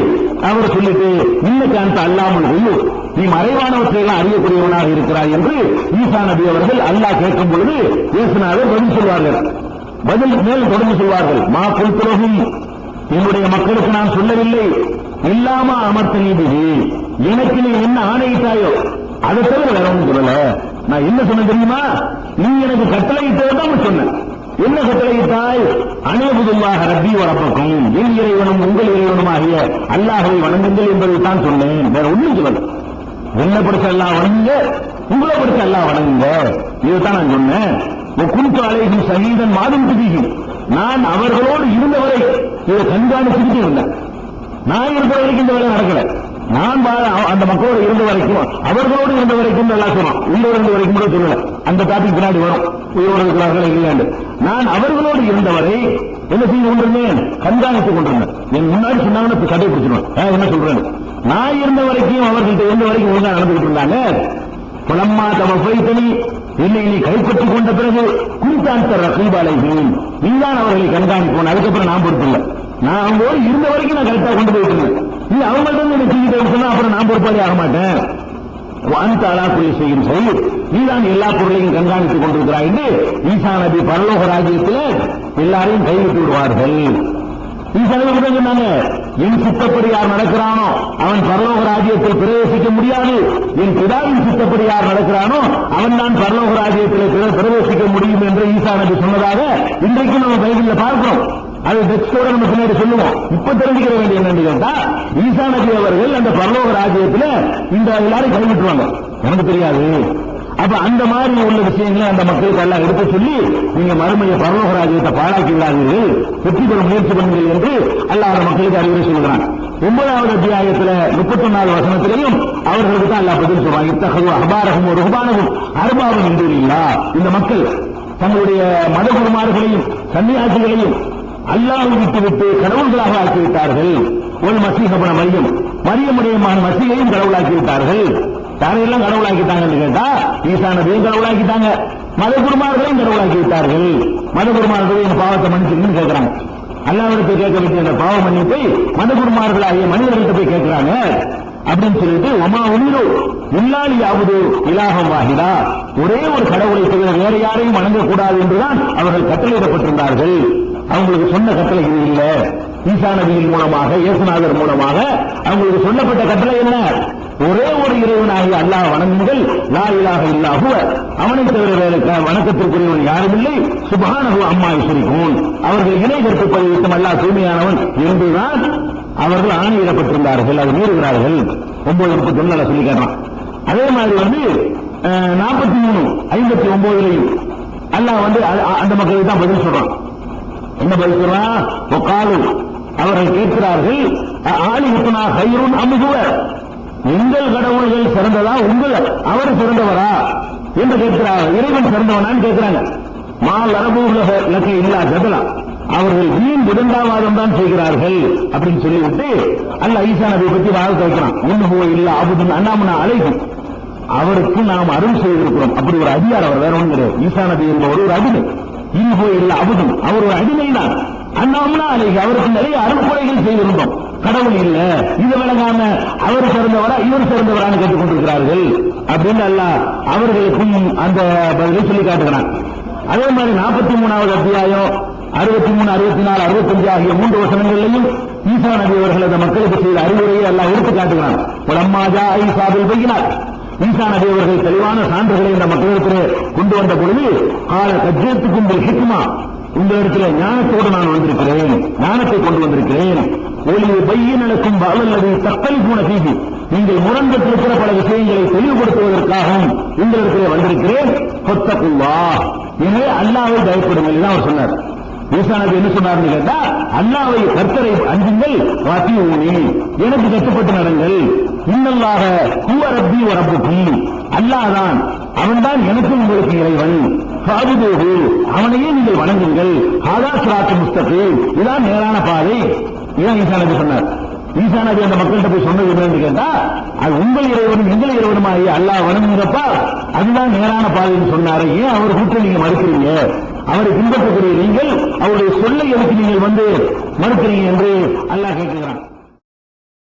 அவர் சொல்லிட்டு, இன்னைக்கு அந்த அல்லாமல் கொள்ளு, நீ மறைவானவற்றையெல்லாம் அறியக்கூடியவனாக இருக்கிறாய் என்று ஈசா நபி அவர்கள் அல்லாஹ் கேட்கும் பொழுது இயேசுநாதர் பதில் சொல்வார்கள். பதில் மேல் தொடர்ந்து சொல்வார்கள், மா புல்துலகும், என்னுடைய மக்களுக்கு நான் சொல்லவில்லை, இல்லாம அமர்த்த நீதிவி, எனக்கு நீ என்ன ஆணையிட்டாயோ அதை தவிர வேற ஒன்றும் சொல்லல. நான் என்ன சொன்ன தெரியுமா? நீ எனக்கு கட்டளையிட்டதான் சொன்ன. என்ன கட்டளையிட்டாய்? அனைவதுமாக ரப்பி வரப்பக்கும், என் இறைவனும் உங்கள் இறைவனுமாகிய அல்லாஹ்வை வணங்குங்கள் என்பதை தான் சொன்னேன், வேற ஒன்றும் சொல்லல. என்ன படிச்ச அல்லாஹ் வணங்குங்க, உங்களை படிச்ச அல்லாஹ் வணங்குங்க, இதுதான் நான் சொன்னேன். குன்து அலைஹிம் ஷஹீதன் மாதும் துபிஹிம், நான் அவர்களோடு இருந்தவரை இதை கண்காணிச்சுக்கிட்டே இருந்தேன். நான் இருந்த வரைக்கும் இந்த வேலை நடக்கல. நான் அந்த மக்களோடு இருந்த வரைக்கும், அவர்களோடு இருந்த வரைக்கும் நல்லா சொன்னோம், உள்ளோடு இருந்த வரைக்கும் கூட சொல்லல. அந்த டாபிக் பின்னாடி வரும், உயிரோடு இருக்கிறார்கள் இல்லையாண்டு. நான் அவர்களோடு இருந்தவரை என்ன செய்து கொண்டிருந்தேன்? கண்காணித்துக் கொண்டிருந்தேன். என் முன்னாடி சொன்னாங்கன்னு கடை பிடிச்சிருவேன். என்ன சொல்றேன்? நான் இருந்த வரைக்கும் அவர்கள்ட்ட எந்த வரைக்கும் ஒழுங்கா நடந்துகிட்டு இருந்தாங்க. புலம்மா தம போய்த்தனி என்னை நீ கைப்பற்றிக் கொண்ட பிறகு குறித்தாந்த ரகீபாலைகள் நீதான் அவர்களை கண்காணிப்போம். அதுக்கப்புறம் நான் பொறுப்பில்லை. நான் அவங்களோடு இருந்த வரைக்கும் நான் கரெக்டா கொண்டு போயிட்டு இருந்தேன். நீ அவங்கள்ட்ட என்ன தூக்கிட்டு சொன்னா அப்புறம் நான் பொறுப்பாளி ஆக மாட்டேன். அந்த அலாக்குள்ளி செய்யும் சொல்லி நீதான் எல்லா பொருளையும் கண்காணித்துக் கொண்டிருக்கிறாய் என்று ஈசா நபி பரலோக ராஜ்யத்தில் எல்லாரையும் கைவிட்டு விடுவார்கள். ஈசா நபி கூட சொன்னாங்க, என் சித்தப்படி யார் நடக்கிறானோ அவன் பரலோக ராஜ்யத்தில் பிரவேசிக்க முடியாது. என் பிதாவின் சித்தப்படி யார் நடக்கிறானோ அவன் தான் பரலோக ராஜ்யத்தில் பிரவேசிக்க முடியும் என்று ஈசா நபி சொன்னதாக இன்றைக்கும் நம்ம பைபிள்ல பார்க்கிறோம். அது டெக்ஸ்டோட நம்ம பின்னாடி சொல்லுவோம். இப்ப தெரிஞ்சுக்கிற வேண்டிய என்னன்னு கேட்டா, ஈசா நபி அவர்கள் அந்த பரலோக ராஜ்யத்தில் இந்த எல்லாரும் கைவிட்டுருவாங்க. எனக்கு தெரியாது. அப்ப அந்த மாதிரி உள்ள விஷயங்களை அந்த மக்களுக்கு எல்லாம் எடுத்து சொல்லி, நீங்க மறுமையை பரலோக ராஜ்யத்தை பாழாக்கி விடாதீர்கள், வெற்றி பெற முயற்சி பண்ணுங்கள் என்று அல்லாஹ் மக்களுக்கு அறிவுரை சொல்கிறான். 9வது அத்தியாயத்தில் 34வது வசனத்திலையும் அவர்களுக்கு தான் அல்லாஹ் பதில் சொல்றான். இத்தகவு அபாரகம் ஒரு ருபானகும் அருபாவும் என்று இல்லா. இந்த மக்கள் தங்களுடைய மத குருமார்களையும் சன்னியாசிகளையும் அல்லாஹ்வை விட்டு கடவுள்களாக ஆக்கிவிட்டார்கள். ஒரு மசீஹபன மரியமுடைய மசீகையும் கடவுளாக்கிவிட்டார்கள். யாரையெல்லாம் கடவுளாக்கிட்டாங்கன்னு கேட்டா, ஈசா நபியும் கடவுளாக்கிட்டாங்க, மத குருமார்களையும் கடவுளாக்கி விட்டார்கள். மத குருமார்கள் இந்த பாவத்தை மன்னிச்சுன்னு கேட்கிறாங்க. அல்லாஹ்விடத்தை கேட்க வேண்டிய அந்த பாவ மன்னிப்பை மத குருமார்களாகிய மனிதர்கள்ட்ட போய் கேட்கிறாங்க. அப்படின்னு சொல்லிட்டு ஒமா உயிரோ இல்லாலி யாவது இலாகம் வாகிதா, ஒரே ஒரு கடவுளை தவிர வேற யாரையும் வணங்கக்கூடாது என்றுதான் அவர்கள் கட்டளையிடப்பட்டிருந்தார்கள். அவங்களுக்கு சொன்ன கட்டளை இது இல்ல. ஈசா நபியின் மூலமாக, இயேசுநாதர் மூலமாக அவங்களுக்கு சொல்லப்பட்ட கட்டளை என்ன? ஒரே ஒரு இறைவனாகிய அல்லாஹ் வணங்குங்கள், லா இலாஹ இல்லா ஹுவ, அவனை தவிர வேறு வணக்கத்திற்குரியவன் யாரும் இல்லை, சுப்ஹானஹு அம்மா யுஷ்ரிகூன், அவர்கள் இணை கற்பிப்பதை விட்டு அல்லாஹ் தூய்மையானவன் என்றுதான் அவர்கள் ஆணையிடப்பட்டிருந்தார்கள். அதை மீறுகிறார்கள். 9:31 சொல்லி காட்டுறான். அதே மாதிரி 43:59 அல்லாஹ் அந்த மக்களுக்கு தான் பதில் சொல்றான். என்ன பதில் சொல்றான்? ஒகாலு, அவர்கள் கேட்கிறார்கள், ஆலிமுத்துனா ஹைருன் அம்ஹுவ, எங்கள் கடவுள்கள் சிறந்ததா உங்கள் அவர் சிறந்தவரா என்று கேட்கிறார்கள். இறைவன் சிறந்தவனான்னு கேட்கிறாங்க. மால் அரபுலக இல்லா ஜதலா, அவர்கள் வீண் விருந்தாவாதம் தான் செய்கிறார்கள் அப்படின்னு சொல்லிவிட்டு அல்லாஹ் ஈசா நபியை பற்றி வாழ்க்கை வைக்கிறான். இன்னும் இல்ல அபுதுன் அண்ணாமனா அழைக்கும், அவருக்கு நாம் அருள் செய்திருக்கிறோம். அப்படி ஒரு அதிகாரம் அவர் வேற ஒன்றும் கிடையாது. ஈசா நபி என்பவர் ஒரு அடிமை. இன்னும் இல்ல அபுதுன், அவர் ஒரு அடிமை தான். அண்ணாமனா அழைக்கு, அவருக்கு நிறைய அருள்கொலைகள் செய்திருந்தோம். கடவுள் இல்ல, இது விளங்காம அவர் சிறந்தவரா இவர் சிறந்தவரான்னு கேட்டுக் கொண்டிருக்கிறார்கள் அப்படின்னு அல்லாஹ் அவர்களுக்கும் அந்த பதிலை சொல்லி காட்டுகிறான். அதே மாதிரி 43வது அத்தியாயம் 63, 64, 65 ஆகிய 3 வசனங்களிலையும் ஈசா நபி அவர்கள் அந்த மக்களுக்கு செய்த அறிவுரையை எல்லாம் எடுத்து காட்டுகிறான். புலம்மாஜா ஈசாவில் பையினார், ஈசா நபி அவர்கள் தெளிவான சான்றுகளை இந்த மக்களிடத்தில் கொண்டு வந்த பொழுது, கால கஜ்ஜத்துக்கும் ஹிக்மா, உங்களிடத்தில் ஞானத்தோடு நான் வந்திருக்கிறேன், ஞானத்தை கொண்டு வந்திருக்கிறேன். ஒளி பையனுக்கும் அல்லது தக்கல் போன செய்தி, நீங்கள் முரண்பட்டிருக்கிற பல விஷயங்களை தெளிவுபடுத்துவதற்காகவும் உங்களிடத்தில் வந்திருக்கிறேன். கொத்தக்குல்லா, எனவே அல்லாஹ்வை பயப்படுங்கள் தான் அவர் சொன்னார். ஈசா நபி என்ன சொன்னார்னு கேட்டா, அல்லாஹ்வை கர்த்தரை அஞ்சுங்கள், வாத்தியூனி, எனக்கு கட்டுப்பட்டு நடங்கள். இன்னல்லாக ஹுவ ரப்பி வ ரப்புக்கும், அல்லாஹ் தான், அவன்தான் எனக்கும் உங்களுக்கு இறைவன். ஃபாபுதூஹு, அவனையே நீங்கள் வணங்குங்கள். ஹாதா சிராத்து முஸ்தகீம், இதான் நேரான பாதை. இதான் ஈசா நபி சொன்னார். ஈசா நபி அந்த மக்கள்கிட்ட போய் சொன்னது என்னன்னு கேட்டா, அது உங்கள் இறைவனும் எங்கள் இறைவனுமாகி அல்லாஹ் வணங்குங்கப்பா, அதுதான் நேரான பாதைன்னு சொன்னாரு. ஏன் அவர் கூட்ட நீங்க மறுக்கிறீங்க? அவரை பின்பற்றக்கூடிய நீங்கள் அவருடைய சொல்லை எதுக்கு நீங்கள் மறுக்கிறீங்க என்று அல்லாஹ் கேட்கிறான்.